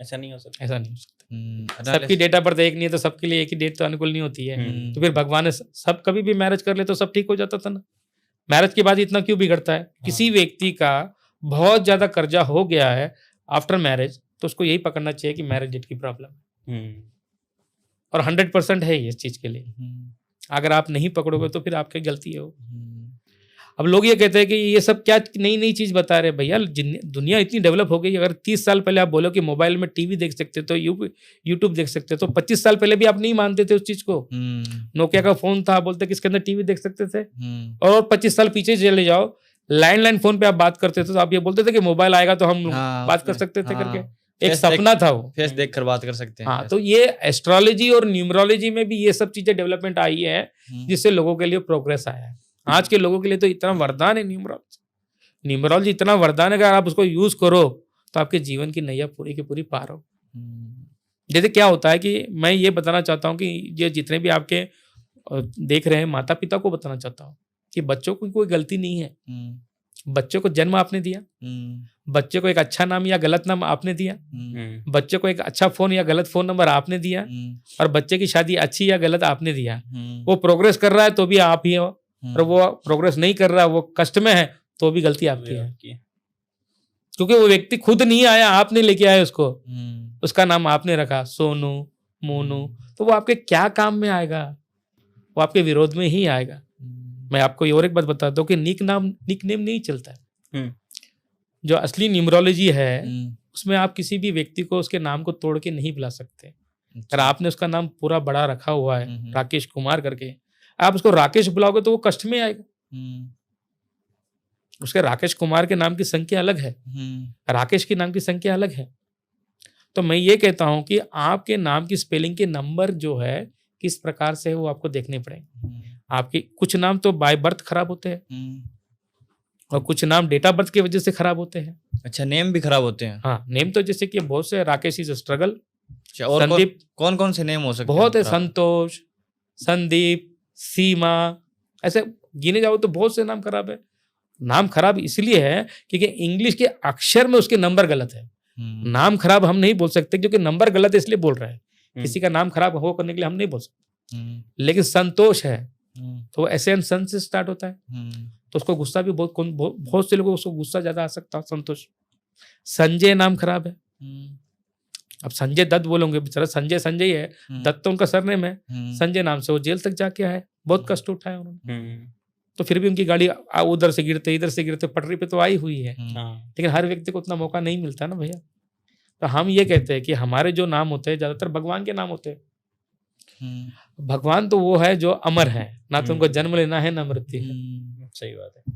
ऐसा नहीं हो सकता। ऐसा नहीं हो सकता। सबकी डेट ऑफ बर्थ एक नहीं है, तो सबके लिए एक ही डेट तो अनुकूल नहीं होती है। तो फिर भगवान ने सब कभी भी मैरिज कर ले तो सब ठीक हो जाता था ना। मैरिज के बाद इतना क्यों बिगड़ता है? किसी व्यक्ति का बहुत ज्यादा कर्जा हो गया है आफ्टर मैरिज, तो उसको यही पकड़ना चाहिए कि मैरिज डेट की प्रॉब्लम है, और 100% है ये इस चीज के लिए। अगर आप नहीं पकड़ोगे तो फिर आपकी गलती है वो। अब लोग ये कहते हैं कि ये सब क्या नई नई चीज बता रहे हैं। भैया दुनिया इतनी डेवलप हो गई, अगर 30 साल पहले आप बोलो कि मोबाइल में टीवी देख सकते तो यूट्यूब देख सकते, तो 25 साल पहले भी आप नहीं मानते थे उस चीज को। नोकिया का फोन था, बोलते कि इसके अंदर टीवी देख सकते थे। और 25 साल पीछे चले जाओ, लैंडलाइन फोन पे आप बात करते थे तो आप ये बोलते थे कि मोबाइल आएगा तो हम बात कर सकते थे करके। एक सपना था वो, फेस देख कर बात कर सकते हैं। हाँ, तो ये एस्ट्रोलॉजी और न्यूमरोलॉजी में भी ये सब चीजें डेवलपमेंट आई है, जिससे लोगों के लिए प्रोग्रेस आया है। आज के लोगों के लिए तो इतना वरदान है न्यूमरोलॉजी इतना वरदान है कि अगर आप उसको यूज करो तो आपके जीवन की नैया पूरी की पूरी पार हो। जैसे क्या होता है कि मैं ये बताना चाहता हूँ कि ये जितने भी आपके देख रहे हैं, माता पिता को बताना चाहता हूँ कि बच्चों की कोई गलती नहीं है। बच्चों को जन्म आपने दिया, बच्चे को एक अच्छा नाम या गलत नाम आपने दिया, बच्चे को एक अच्छा फोन या गलत फोन नंबर आपने दिया, और बच्चे की शादी अच्छी या गलत आपने दिया। वो प्रोग्रेस कर रहा है तो भी आप ही हो, और वो प्रोग्रेस नहीं कर रहा, वो कष्ट में है, तो भी गलती आपकी है। क्योंकि वो व्यक्ति खुद नहीं आया, आपने लेके आए उसको, उसका नाम आपने रखा सोनू मोनू, तो वो आपके क्या काम में आएगा? वो आपके विरोध में ही आएगा। मैं आपको और एक बात बता दूं कि निक नेम नहीं चलता है। जो असली न्यूमरोलॉजी है उसमें आप किसी भी व्यक्ति को उसके नाम को तोड़ के नहीं बुला सकते। अगर आपने उसका नाम पूरा बड़ा रखा हुआ है राकेश कुमार करके, आप उसको राकेश बुलाओगे तो वो कष्ट में आएगा। उसके राकेश कुमार के नाम की संख्या अलग है, राकेश के नाम की संख्या अलग है। तो मैं ये कहता हूं कि आपके नाम की स्पेलिंग के नंबर जो है किस प्रकार से है वो आपको देखने पड़ेंगे। आपके कुछ नाम तो बाय बर्थ खराब होते हैं और कुछ नाम डेट ऑफ बर्थ की वजह से खराब होते हैं। अच्छा, नेम भी खराब होते हैं? हाँ, नेम तो जैसे कि बहुत से राकेश इज स्ट्रगल, और संदीप, कौन कौन से नेम हो सकते हैं? बहुत है, संतोष, संदीप, सीमा, ऐसे गिने जाओ तो बहुत से नाम खराब है। नाम खराब इसलिए है क्योंकि इंग्लिश के अक्षर में उसके नंबर गलत है। नाम खराब हम नहीं बोल सकते क्योंकि नंबर गलत है इसलिए बोल रहे हैं। किसी का नाम खराब हो करने के लिए हम नहीं बोल सकते। लेकिन संतोष है तो SN सन से स्टार्ट होता है, तो उसको गुस्सा भी बहुत से लोगों को उसको गुस्सा ज्यादा आ सकता है। संतोष। संजय नाम खराब है। अब संजय दत्त बोलोगे, बेचारा संजय संजय है, दत्त तो उनका सरनेम है, संजय नाम से वो जेल तक जाके आए, बहुत कष्ट उठाया उन्होंने। तो फिर भी उनकी गाड़ी उधर से गिरते इधर से गिरते पटरी पे तो आई हुई है। लेकिन हर व्यक्ति को उतना मौका नहीं मिलता ना भैया। तो हम ये कहते हैं कि हमारे जो नाम होते हैं ज्यादातर भगवान के नाम होते हैं। भगवान तो वो है जो अमर है, ना तो उनको जन्म लेना है ना मृत्यु है। सही बात है।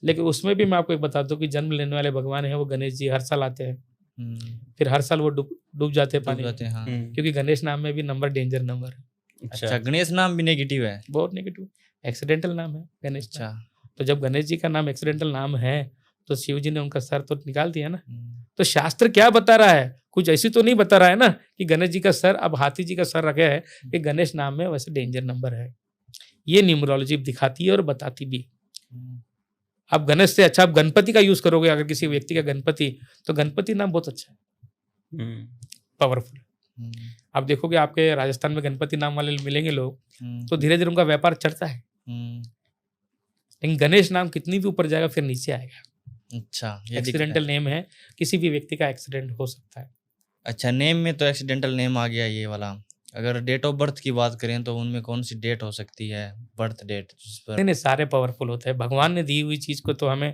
लेकिन उसमें भी मैं आपको एक बता दूं कि जन्म लेने वाले भगवान है वो गणेश जी, हर साल आते हैं, फिर हर साल वो डूब जाते हैं पानी में। हाँ। क्योंकि गणेश नाम में भी नंबर डेंजर नंबर है। अच्छा, गणेश नाम भी नेगेटिव है? बहुत नेगेटिव, एक्सीडेंटल नाम है गणेश। अच्छा, तो जब गणेश जी का नाम एक्सीडेंटल नाम है तो शिव जी ने उनका सर तो निकाल दिया ना। तो शास्त्र क्या बता रहा है? कुछ ऐसी तो नहीं बता रहा है ना कि गणेश जी का सर अब हाथी जी का सर रखे है कि गणेश नाम में वैसे डेंजर नंबर है। ये न्यूमरोलॉजी दिखाती है और बताती भी। अब गणेश से अच्छा आप गणपति का यूज करोगे, अगर किसी व्यक्ति का गणपति, तो गणपति नाम बहुत अच्छा है, पावरफुल। आप देखोगे आपके राजस्थान में गणपति नाम वाले मिलेंगे लोग, तो धीरे धीरे उनका व्यापार चढ़ता है। लेकिन गणेश नाम कितनी भी ऊपर जाएगा फिर नीचे आएगा। अच्छा, एक्सीडेंटल नेम है, किसी भी व्यक्ति का एक्सीडेंट हो सकता है। अच्छा, नेम में तो एक्सीडेंटल नेम आ गया ये वाला। अगर डेट ऑफ बर्थ की बात करें तो उनमें कौन सी डेट हो सकती है, बर्थ डेट जिस पर? नहीं, सारे पावरफुल होते हैं। भगवान ने दी हुई चीज को तो हमें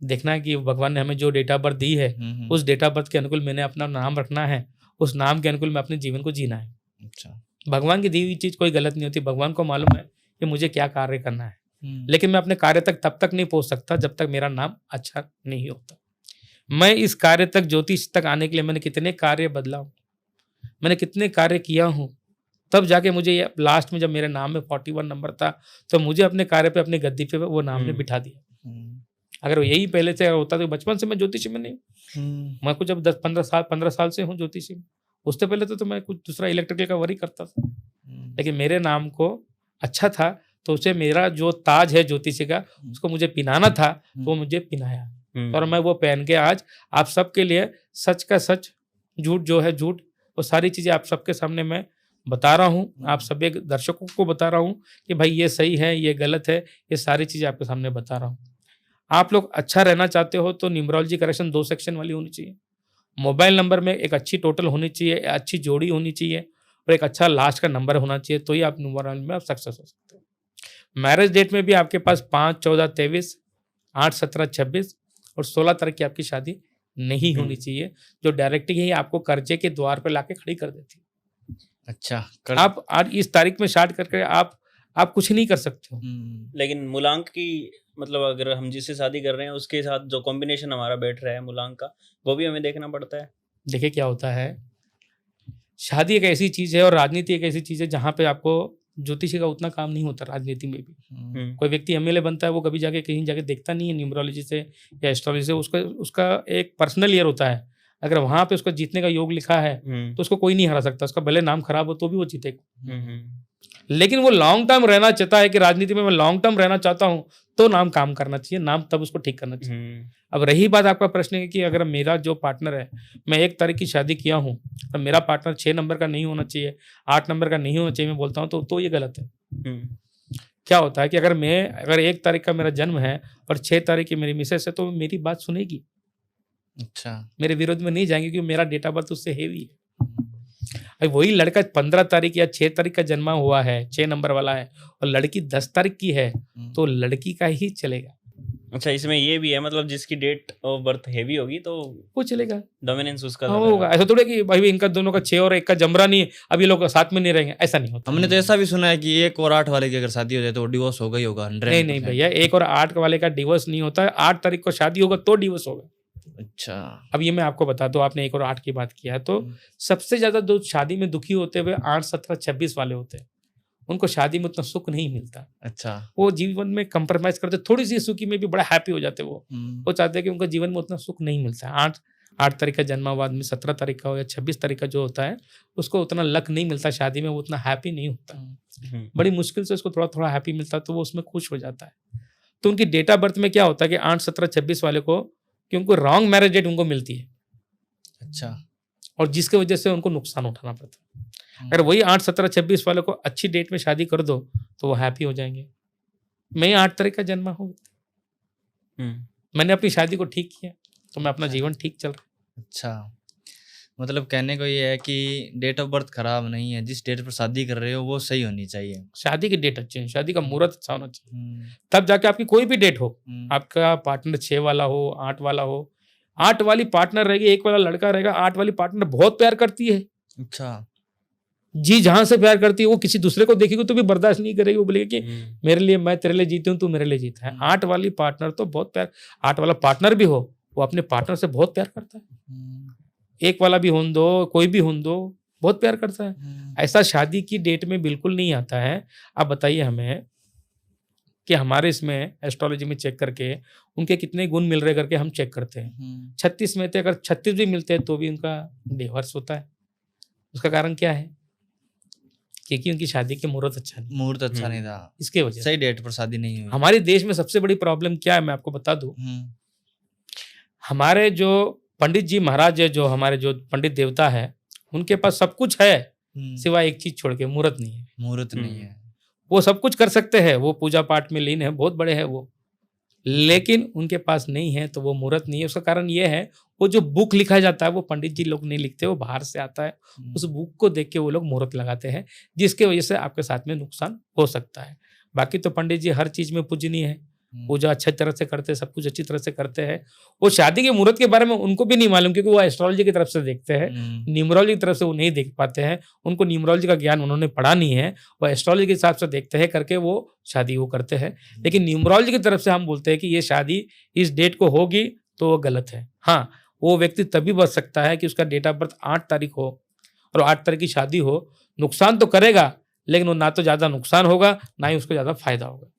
देखना है कि भगवान ने हमें जो डेट ऑफ बर्थ दी है उस डेट ऑफ बर्थ के अनुकूल मैंने अपना नाम रखना है, उस नाम के अनुकूल मैं अपने जीवन को जीना है। अच्छा, भगवान की दी हुई चीज कोई गलत नहीं होती। भगवान को मालूम है कि मुझे क्या कार्य करना है, लेकिन मैं अपने कार्य तक तब तक नहीं पहुंच सकता जब तक मेरा नाम अच्छा नहीं होता। मैं इस कार्य तक, ज्योतिष तक आने के लिए मैंने कितने कार्य बदला हूँ, मैंने कितने कार्य किया हूँ, तब जाके मुझे ये लास्ट में जब मेरे नाम में 41 नंबर था तो मुझे अपने कार्य पे, अपनी गद्दी पे वो नाम ने बिठा दिया। अगर यही पहले से होता तो बचपन से मैं ज्योतिषी में नहीं, मैं कुछ अब 15 साल से हूँ ज्योतिषी में। उससे पहले तो मैं कुछ दूसरा इलेक्ट्रिकल का वर्क करता था, लेकिन मेरे नाम को अच्छा था तो उसे मेरा जो ताज है ज्योतिषी का उसको मुझे पिनाना था, वो मुझे पिनाया और मैं वो पहन के आज आप सबके लिए सच का सच, झूठ जो है झूठ, वो सारी चीजें आप सबके सामने मैं बता रहा हूँ, आप सभी दर्शकों को बता रहा हूँ कि भाई ये सही है, ये गलत है, ये सारी चीजें आपके सामने बता रहा हूँ। आप लोग अच्छा रहना चाहते हो तो न्यूमरोलॉजी करेक्शन 2 सेक्शन वाली होनी चाहिए। मोबाइल नंबर में एक अच्छी टोटल होनी चाहिए, अच्छी जोड़ी होनी चाहिए और एक अच्छा लास्ट का नंबर होना चाहिए, तो ही आप न्यूमरोलॉजी में आप सक्सेस हो सकते हो। मैरिज डेट में भी आपके पास 5, 14, 23, 8, 17, 26 और 16 तारीख की आपकी शादी नहीं होनी चाहिए, जो डायरेक्टली ही आपको कर्जे के द्वार पर लाके खड़ी कर देती है। अच्छा, आप आज इस तारीख में स्टार्ट करके आप कुछ नहीं कर सकते हो। लेकिन मूलांक की मतलब अगर हम जिससे शादी कर रहे हैं उसके साथ जो कॉम्बिनेशन हमारा बैठ रहा है मूलांक का, वो भी हमें देखना पड़ता है। देखिए क्या होता है, शादी एक ऐसी चीज है और राजनीति एक ऐसी चीज है जहाँ पे आपको ज्योतिषी का उतना काम नहीं होता। राजनीति में भी कोई व्यक्ति एमएलए बनता है, वो कभी जाके कहीं जाके देखता नहीं है न्यूमरोलॉजी से या एस्ट्रोलॉजी से, उसका एक पर्सनल ईयर होता है। अगर वहां पे उसका जीतने का योग लिखा है तो उसको कोई नहीं हरा सकता, उसका भले नाम खराब हो तो भी वो जीतेगा। लेकिन वो लॉन्ग टर्म रहना चाहता है कि राजनीति में मैं लॉन्ग टर्म रहना चाहता हूं तो नाम काम करना चाहिए, नाम तब उसको ठीक करना चाहिए। अब रही बात आपका प्रश्न है कि अगर मेरा जो पार्टनर है, मैं 1 तारीख की शादी किया हूं और मेरा पार्टनर 6 नंबर का नहीं होना चाहिए, 8 नंबर का नहीं होना चाहिए, मैं बोलता हूं तो ये गलत है। क्या होता है कि अगर 1 तारीख का मेरा जन्म है और 6 तारीख की मेरी मिसेस है तो मेरी बात सुनेगी। अच्छा, मेरे विरोध में नहीं जाएंगे क्योंकि मेरा डेट ऑफ बर्थ उससे हेवी है। वही लड़का 15 तारीख या 6 तारीख का जन्मा हुआ है, 6 नंबर वाला है, और लड़की 10 तारीख की है तो लड़की का ही चलेगा। अच्छा, इसमें ये भी है मतलब जिसकी डेट ऑफ बर्थ हेवी होगी तो वो चलेगा, डोमिनेंस उसका होगा। ऐसा थोड़ा कि भाई इनका दोनों का 6 और 1 का जमरा नहीं है, अब ये लोग साथ में नहीं रहेंगे, ऐसा नहीं होता। हमने तो ऐसा भी सुना है कि 1 और 8 वाले की अगर शादी हो जाए तो डिवोर्स होगा ही होगा। नहीं भैया, 1 और 8 वाले का डिवोर्स नहीं होता है, 8 तारीख को शादी होगा तो डिवोर्स होगा। अच्छा, अब ये मैं आपको बता दूं, आपने 1 और 8 की बात किया है तो सबसे ज्यादा जो शादी में दुखी होते हुए 8, 17, 26 वाले होते हैं, उनको शादी में उतना सुख नहीं मिलता। अच्छा, वो जीवन में कंप्रोमाइज करते, थोड़ी सी सुखी में भी बड़ा हैप्पी हो जाते। वो चाहते हैं कि उनका जीवन में उतना सुख नहीं मिलता है। 8 तारीख का जन्मा हुआ आदमी 17 तारीख का हो या 26 तारीख का जो होता है, उसको उतना लक नहीं मिलता शादी में, वो उतना हैप्पी नहीं होता। बड़ी मुश्किल से उसको थोड़ा थोड़ा हैप्पी मिलता है तो वो उसमें खुश हो जाता है। तो उनकी डेट ऑफ बर्थ में क्या होता है कि 8, 17, 26 वाले को कि उनको रॉन्ग मैरिज डेट उनको मिलती है। अच्छा, और जिसके वजह से उनको नुकसान उठाना पड़ता है। अगर वही 8, 17, 26 वाले को अच्छी डेट में शादी कर दो तो वो हैप्पी हो जाएंगे। मैं 8 तारीख का जन्मा हूँ, मैंने अपनी शादी को ठीक किया तो मैं अपना जीवन ठीक चल रहा है। अच्छा, मतलब कहने को ये है कि डेट ऑफ बर्थ खराब नहीं है, जिस डेट पर शादी कर रहे हो वो सही होनी चाहिए। शादी की डेट अच्छी है, शादी का मुहूर्त अच्छा होना चाहिए, तब जाके आपकी कोई भी डेट हो, आपका पार्टनर 6 वाला हो, 8 वाला हो, 8 वाली पार्टनर रहेगी, 1 वाला लड़का रहेगा, 8 वाली पार्टनर बहुत प्यार करती है। अच्छा, जी जहां से प्यार करती है वो किसी दूसरे को देखेगी तो भी बर्दाश्त नहीं करेगी, वो बोलेगी कि मेरे लिए, मैं तेरे लिए जीती हूँ, तू मेरे लिए जीता है। 8 वाली पार्टनर तो बहुत प्यार, 8 वाला पार्टनर भी हो वो अपने पार्टनर से बहुत प्यार करता है। 1 वाला भी होन दो, कोई भी होन दो, बहुत प्यार करता है। ऐसा शादी की डेट में बिल्कुल नहीं आता है। आप बताइए हमें कि हमारे इसमें एस्ट्रोलॉजी में चेक करके उनके कितने गुण मिल रहे करके हम चेक करते हैं। 36 में थे, अगर 36 भी मिलते हैं तो भी उनका डिवोर्स होता है। उसका कारण क्या है? क्योंकि उनकी शादी के मुहूर्त अच्छा नहीं था, इसके वजह सही डेट पर शादी नहीं हुई। हमारे देश में सबसे बड़ी प्रॉब्लम क्या है मैं आपको बता दूं, हमारे जो पंडित जी महाराज है, जो हमारे जो पंडित देवता है, उनके पास सब कुछ है सिवाय एक चीज छोड़ के, मुहूर्त नहीं है। मुहूर्त नहीं है। वो सब कुछ कर सकते हैं, वो पूजा पाठ में लीन है, बहुत बड़े हैं वो, लेकिन उनके पास नहीं है तो वो मुहूर्त नहीं है। उसका कारण ये है, वो जो बुक लिखा जाता है वो पंडित जी लोग नहीं लिखते, वो बाहर से आता है। उस बुक को देख के वो लोग मुहूर्त लगाते हैं, जिसके वजह से आपके साथ में नुकसान हो सकता है। बाकी तो पंडित जी हर चीज में पूजनीय है, पूजा अच्छी तरह से करते हैं, सब कुछ अच्छी तरह से करते हैं। वो शादी के मुहूर्त के बारे में उनको भी नहीं मालूम, क्योंकि वो एस्ट्रोलॉजी की तरफ से देखते हैं, न्यूमरोलॉजी की तरफ से वो नहीं देख पाते हैं। उनको न्यूमरोलॉजी का ज्ञान उन्होंने पढ़ा नहीं है, वो एस्ट्रोलॉजी के हिसाब से देखते हैं करके वो शादी वो करते हैं। लेकिन न्यूमरोलॉजी की तरफ से हम बोलते हैं कि ये शादी इस डेट को होगी तो वो गलत है। हाँ, वो व्यक्ति तभी बच सकता है कि उसका डेट ऑफ बर्थ 8 तारीख हो और 8 तारीख की शादी हो। नुकसान तो करेगा, लेकिन वो ना तो ज़्यादा नुकसान होगा, ना ही उसको ज़्यादा फायदा होगा।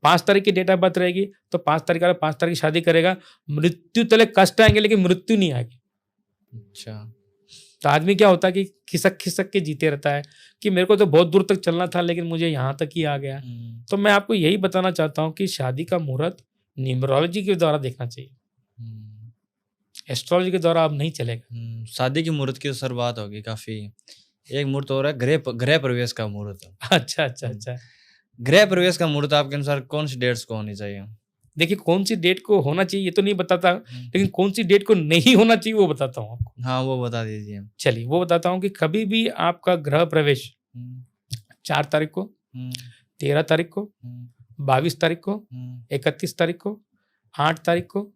5 तारीख की डेट ऑफ बर्थ रहेगी तो 5 तारीख वाला 5 तारीख की शादी करेगा, मृत्यु तले कष्ट आएंगे लेकिन मृत्यु नहीं आएगी। अच्छा, तो आदमी क्या होता है कि खिसक खिसक के जीते रहता है कि मेरे को तो बहुत दूर तक चलना था लेकिन मुझे यहाँ तक ही आ गया। तो मैं आपको यही बताना चाहता हूँ कि शादी का मुहूर्त न्यूमरोलॉजी के द्वारा देखना चाहिए, एस्ट्रोलॉजी के द्वारा अब नहीं चलेगा। शादी की मुहूर्त की तो सर बात होगी काफी। एक मुहूर्त हो रहा है गृह प्रवेश का मुहूर्त। अच्छा अच्छा अच्छा। गृह प्रवेश का मुहूर्त आपके अनुसार कौन सी डेट्स को होनी चाहिए? देखिए, कौन सी डेट को होना चाहिए ये तो नहीं बताता, लेकिन कौन सी डेट को नहीं होना चाहिए वो बताता हूँ आपको। हाँ, वो बता दीजिए। चलिए वो बताता हूँ कि कभी भी आपका गृह प्रवेश 4 तारीख को, 13 तारीख को, 22 तारीख को, 31 तारीख को, 8 तारीख को,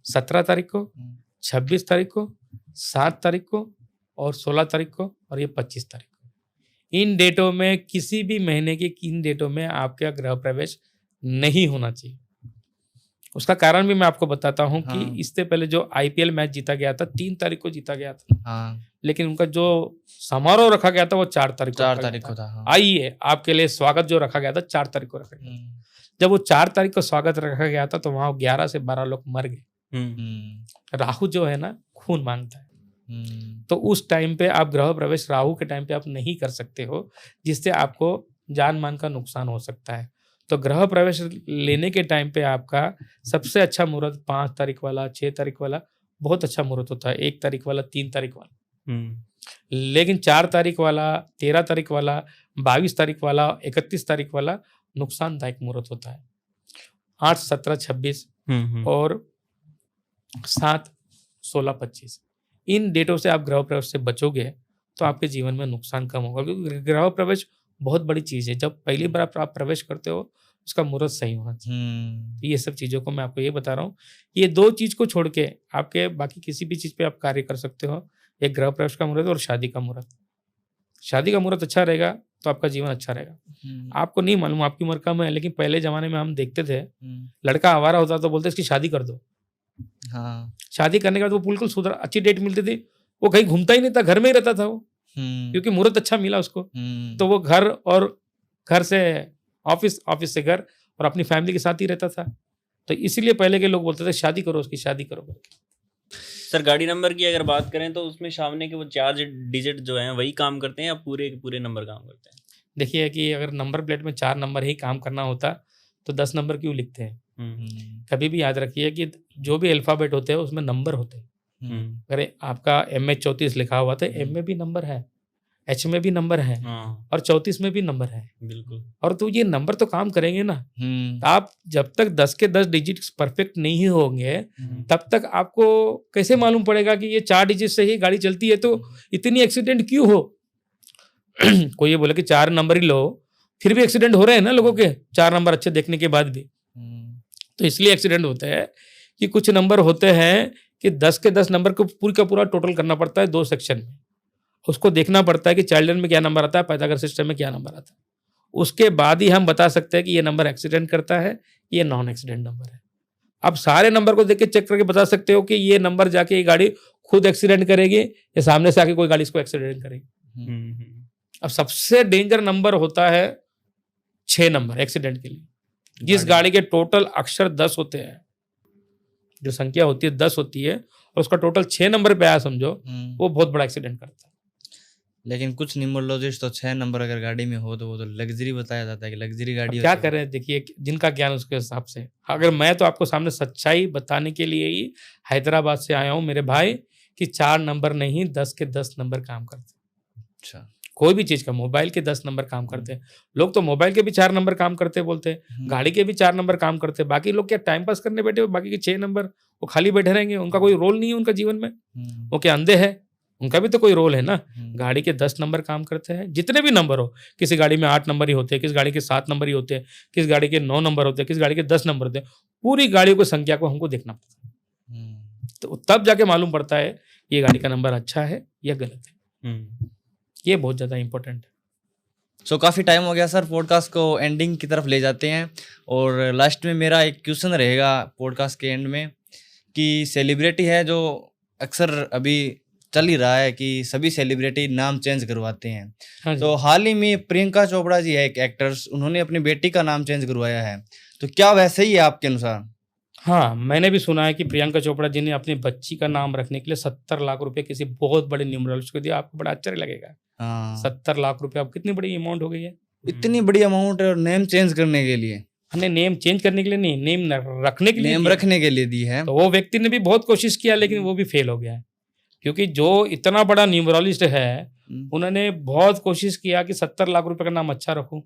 17 तारीख को, 26 तारीख को, 7 तारीख को और 16 तारीख को और ये 25 तारीख को। इन डेटों में किसी भी महीने की इन डेटों में आपका गृह प्रवेश नहीं होना चाहिए। उसका कारण भी मैं आपको बताता हूं कि इससे पहले जो आईपीएल मैच जीता गया था 3 तारीख को जीता गया था, लेकिन उनका जो समारोह रखा गया था वो 4 तारीख को था। आइए, आपके लिए स्वागत जो रखा गया था 4 तारीख को रखा गया था। जब वो 4 तारीख को स्वागत रखा गया था तो वहां 11 से 12 लोग मर गए। राहु जो है ना, खून मांगता है, तो उस टाइम पे आप गृह प्रवेश राहु के टाइम पे आप नहीं कर सकते हो, जिससे आपको जान मान का नुकसान हो सकता है। तो गृह प्रवेश लेने के टाइम पे आपका सबसे अच्छा मुहूर्त 5 तारीख वाला, 6 तारीख वाला बहुत अच्छा मुहूर्त होता है, 1 तारीख वाला, 3 तारीख वाला। लेकिन 4 तारीख वाला, 13 तारीख वाला, 22 तारीख वाला, 31 तारीख वाला नुकसानदायक मुहूर्त होता है। 8, 17, 26 और 7, 16, 25 इन डेटों से आप गृह प्रवेश से बचोगे तो आपके जीवन में नुकसान कम होगा, क्योंकि गृह प्रवेश बहुत बड़ी चीज़ है। जब पहली बार आप प्रवेश करते हो उसका मुहूर्त सही होना चाहिए। ये सब चीज़ों को मैं आपको ये बता रहा हूँ। ये 2 चीज़ को छोड़ के आपके बाकी किसी भी चीज़ पे आप कार्य कर सकते हो। एक गृह प्रवेश का मुहूर्त और शादी का मुहूर्त। शादी का मुहूर्त अच्छा रहेगा तो आपका जीवन अच्छा रहेगा। आपको नहीं मालूम, आपकी उम्र कम है, लेकिन पहले ज़माने में हम देखते थे लड़का आवारा होता तो बोलते इसकी शादी कर दो। शादी करने के बाद वो बिल्कुल सुधर, अच्छी डेट मिलती थी, वो कहीं घूमता ही नहीं था, घर में ही रहता था वो, क्योंकि मुहूर्त अच्छा मिला उसको। तो वो घर और घर से ऑफिस, ऑफिस से घर और अपनी फैमिली के साथ ही रहता था। तो इसीलिए पहले के लोग बोलते थे शादी करो, उसकी शादी करो। सर, गाड़ी नंबर की अगर बात करें तो उसमें सामने के वो 4 डिजिट जो हैं वही काम करते हैं या पूरे के पूरे नंबर काम करते हैं? देखिए कि अगर नंबर प्लेट में 4 नंबर ही काम करना होता तो 10 नंबर क्यों लिखते हैं? कभी भी याद रखिए कि जो भी अल्फाबेट होते हैं उसमें नंबर होते हैं। अगर आपका MH34 लिखा हुआ था, M में भी नंबर है, H में भी नंबर है और 34 में भी नंबर है। बिल्कुल। और तो ये नंबर तो काम करेंगे ना। आप जब तक 10 के 10 डिजिट परफेक्ट नहीं होंगे तब तक आपको कैसे मालूम पड़ेगा कि ये 4 डिजिट से ही गाड़ी चलती है, तो इतनी एक्सीडेंट क्यों हो? कोई ये बोले कि 4 नंबर ही लो, फिर भी एक्सीडेंट हो रहे हैं ना लोगों के 4 नंबर अच्छे देखने के बाद भी। तो इसलिए एक्सीडेंट होते हैं कि कुछ नंबर होते हैं कि 10 के 10 नंबर को पूरी का पूरा टोटल करना पड़ता है 2 सेक्शन में। उसको देखना पड़ता है कि चाइल्ड में क्या नंबर आता है, पाइथागोरस सिस्टम में क्या नंबर आता है। उसके बाद ही हम बता सकते हैं कि ये नंबर एक्सीडेंट करता है, ये नॉन एक्सीडेंट नंबर है। अब सारे नंबर को देख के चेक करके बता सकते हो कि ये नंबर जाके ये गाड़ी खुद एक्सीडेंट करेगी या सामने से आके कोई गाड़ी इसको एक्सीडेंट करेगी। अब सबसे डेंजर नंबर होता है 6 नंबर एक्सीडेंट के लिए। जिस गाड़ी के टोटल अक्षर 10 होते हैं, जो संख्या होती है 10 होती है और उसका टोटल 6 नंबर पे आया समझो, वो बहुत बड़ा एक्सीडेंट करता है। लेकिन कुछ न्यूमरोलॉजिस्ट तो 6 नंबर अगर गाड़ी में हो तो वो तो लग्जरी बताया जाता है कि लग्जरी गाड़ी। क्या करें, देखिए जिनका ज्ञान उसके हिसाब से। अगर मैं तो आपको सामने सच्चाई बताने के लिए ही हैदराबाद से आया हूँ मेरे भाई, कि 4 नंबर नहीं 10 के 10 नंबर काम करते। अच्छा, कोई भी चीज का, मोबाइल के 10 नंबर काम करते हैं। लोग तो मोबाइल के भी 4 नंबर काम करते बोलते हैं, गाड़ी के भी 4 नंबर काम करते हैं। बाकी लोग क्या टाइम पास करने बैठे, बाकी के 6 नंबर वो खाली बैठे रहेंगे, उनका कोई रोल नहीं है उनका जीवन में। वो क्या अंधे हैं? उनका भी तो कोई रोल है ना। गाड़ी के 10 नंबर काम करते हैं, जितने भी नंबर हो। किसी गाड़ी में 8 नंबर ही होते हैं, किस गाड़ी के 7 नंबर ही होते हैं, किस गाड़ी के 9 नंबर होते हैं, किस गाड़ी के 10 नंबर होते हैं। पूरी गाड़ियों की संख्या को हमको देखना पड़ता है, तो तब जाके मालूम पड़ता है ये गाड़ी का नंबर अच्छा है या गलत है। ये बहुत ज्यादा इंपॉर्टेंट है। सो काफ़ी टाइम हो गया सर, पॉडकास्ट को एंडिंग की तरफ ले जाते हैं और लास्ट में मेरा एक क्वेश्चन रहेगा पॉडकास्ट के एंड में कि सेलिब्रिटी है जो अक्सर अभी चल ही रहा है कि सभी सेलिब्रिटी नाम चेंज करवाते हैं। हाँ जी। तो हाल ही में प्रियंका चोपड़ा जी है एक एक्टर्स, उन्होंने अपनी बेटी का नाम चेंज करवाया है, तो क्या वैसे ही है आपके अनुसार? हाँ, मैंने भी सुना है कि प्रियंका चोपड़ा जी ने अपनी बच्ची का नाम रखने के लिए 70 लाख रुपए किसी बहुत बड़े न्यूमरोलॉजिस्ट को दिया। आपको बड़ा आश्चर्य लगेगा, हाँ, 70 लाख रुपए, अब कितनी बड़ी अमाउंट हो गई है। इतनी बड़ी अमाउंट और नेम चेंज करने के लिए? हमने नेम चेंज करने के लिए नहीं, नेम रखने के लिए नेम दिया। रखने के लिए दी है। तो वो व्यक्ति ने भी बहुत कोशिश किया, लेकिन वो भी फेल हो गया है, क्योंकि जो इतना बड़ा न्यूमरोलॉजिस्ट है, उन्होंने बहुत कोशिश किया कि 70 लाख रुपए का नाम अच्छा रखूं,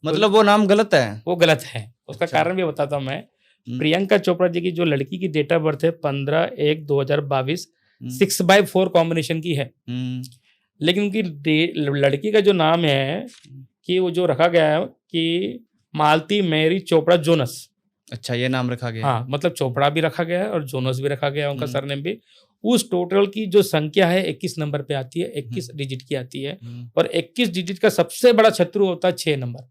मतलब वो नाम गलत है? वो गलत है। उसका अच्छा। कारण भी बताता हूं मैं। प्रियंका चोपड़ा जी की जो लड़की की डेट ऑफ बर्थ है 15/1/2022, 6/4 कॉम्बिनेशन की है, लेकिन उनकी लड़की का जो नाम है कि वो जो रखा गया है कि मालती मैरी चोपड़ा जोनस। अच्छा, ये नाम रखा गया? हाँ, मतलब चोपड़ा भी रखा गया है और जोनस भी रखा गया है, उनका सरनेम भी। उस टोटल की जो संख्या है 21 नंबर पे आती है, 21 डिजिट की आती है, और 21 डिजिट का सबसे बड़ा शत्रु होता है 6 नंबर।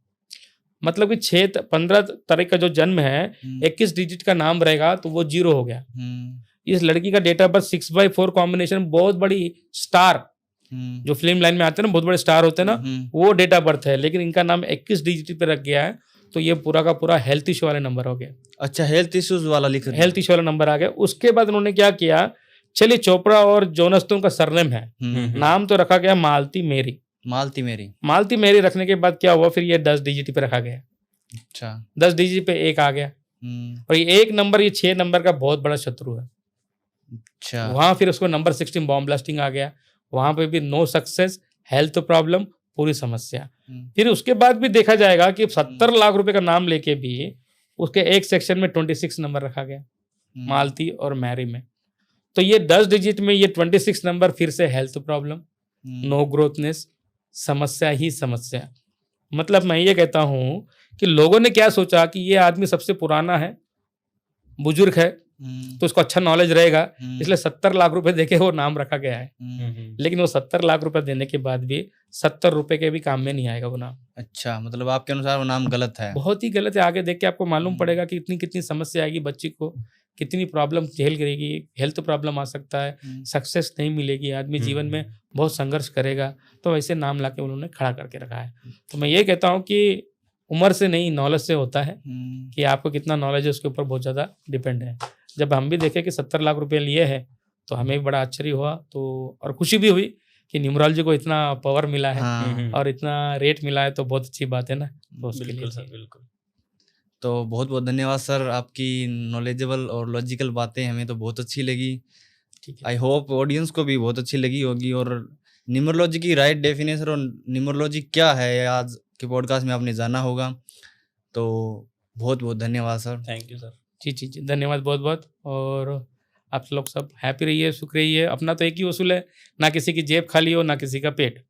मतलब कि 15 तारीख का जो जन्म है, 21 डिजिट का नाम रहेगा तो वो 0 हो गया। इस लड़की का डेट ऑफ बर्थ 6/4 कॉम्बिनेशन, बहुत बड़ी स्टार, जो फिल्म लाइन में आते हैं ना, बहुत बड़े स्टार होते हैं ना, वो डेट ऑफ बर्थ है, लेकिन इनका नाम 21 डिजिट पे रख गया है, तो ये पूरा का पूरा हेल्थ इश्यू वाले नंबर हो गया। अच्छा, हेल्थ इश्यूज वाला लिख रहे हैं। हेल्थ इश्यू वाला नंबर आ गया। उसके बाद उन्होंने क्या किया, चलिए चोपड़ा और जोनस तो उनका सरनेम है, नाम तो रखा गया मालती मेरी। मालती मेरी। मालती मेरी रखने के बाद क्या हुआ, फिर ये 10 डिजिट पे रखा गया। अच्छा, 10 डिजिट पे 1 आ गया, और ये 1 नंबर, ये 6 नंबर का बहुत बड़ा शत्रु है। अच्छा, वहां फिर उसको नंबर 16 बॉम्ब ब्लास्टिंग आ गया, वहां पे भी नो सक्सेस, हेल्थ प्रॉब्लम, पूरी समस्या। फिर उसके बाद भी देखा जाएगा कि 70 लाख रुपए का नाम लेके भी उसके एक सेक्शन में 26 नंबर रखा गया, मालती और मैरी में। तो ये 10 डिजिट में ये 26 नंबर, फिर से हेल्थ प्रॉब्लम, नो ग्रोथनेस, समस्या ही समस्या। मतलब मैं ये कहता हूं कि लोगों ने क्या सोचा कि ये आदमी सबसे पुराना है, बुजुर्ग है, तो उसको अच्छा नॉलेज रहेगा, इसलिए 70 लाख रुपए देके वो नाम रखा गया है। लेकिन वो 70 लाख रुपए देने के बाद भी 70 रुपए के भी काम में नहीं आएगा वो नाम। अच्छा, मतलब आपके अनुसार वो नाम गलत है? बहुत ही गलत है। आगे देख के आपको मालूम पड़ेगा कि कितनी कितनी समस्या आएगी बच्ची को, कितनी प्रॉब्लम झेल करेगी, हेल्थ प्रॉब्लम आ सकता है, सक्सेस नहीं मिलेगी, आदमी जीवन में बहुत संघर्ष करेगा। तो वैसे नाम लाके उन्होंने खड़ा करके रखा है। तो मैं ये कहता हूँ कि उम्र से नहीं, नॉलेज से होता है, कि आपको कितना नॉलेज है उसके ऊपर बहुत ज़्यादा डिपेंड है। जब हम भी देखे कि 70 लाख रुपए लिए हैं, तो हमें भी बड़ा आश्चर्य हुआ, तो और खुशी भी हुई कि न्यूमरोलॉजी को इतना पावर मिला है और इतना रेट मिला है, तो बहुत अच्छी बात है ना। तो उसके लिए सर, बिल्कुल। तो बहुत बहुत धन्यवाद सर, आपकी नॉलेजेबल और लॉजिकल बातें हमें तो बहुत अच्छी लगी। ठीक है। आई होप ऑडियंस को भी बहुत अच्छी लगी होगी, और न्यूमरोलॉजी की राइट डेफिनेशन और न्यूमरोलॉजी क्या है आज के पॉडकास्ट में आपने जाना होगा। तो बहुत बहुत धन्यवाद सर। Thank you sir. जी, धन्यवाद बहुत बहुत। और आप लोग सब हैप्पी रहिए, सुख रहिए। अपना तो एक ही उसूल है, ना किसी की जेब खाली हो, ना किसी का पेट।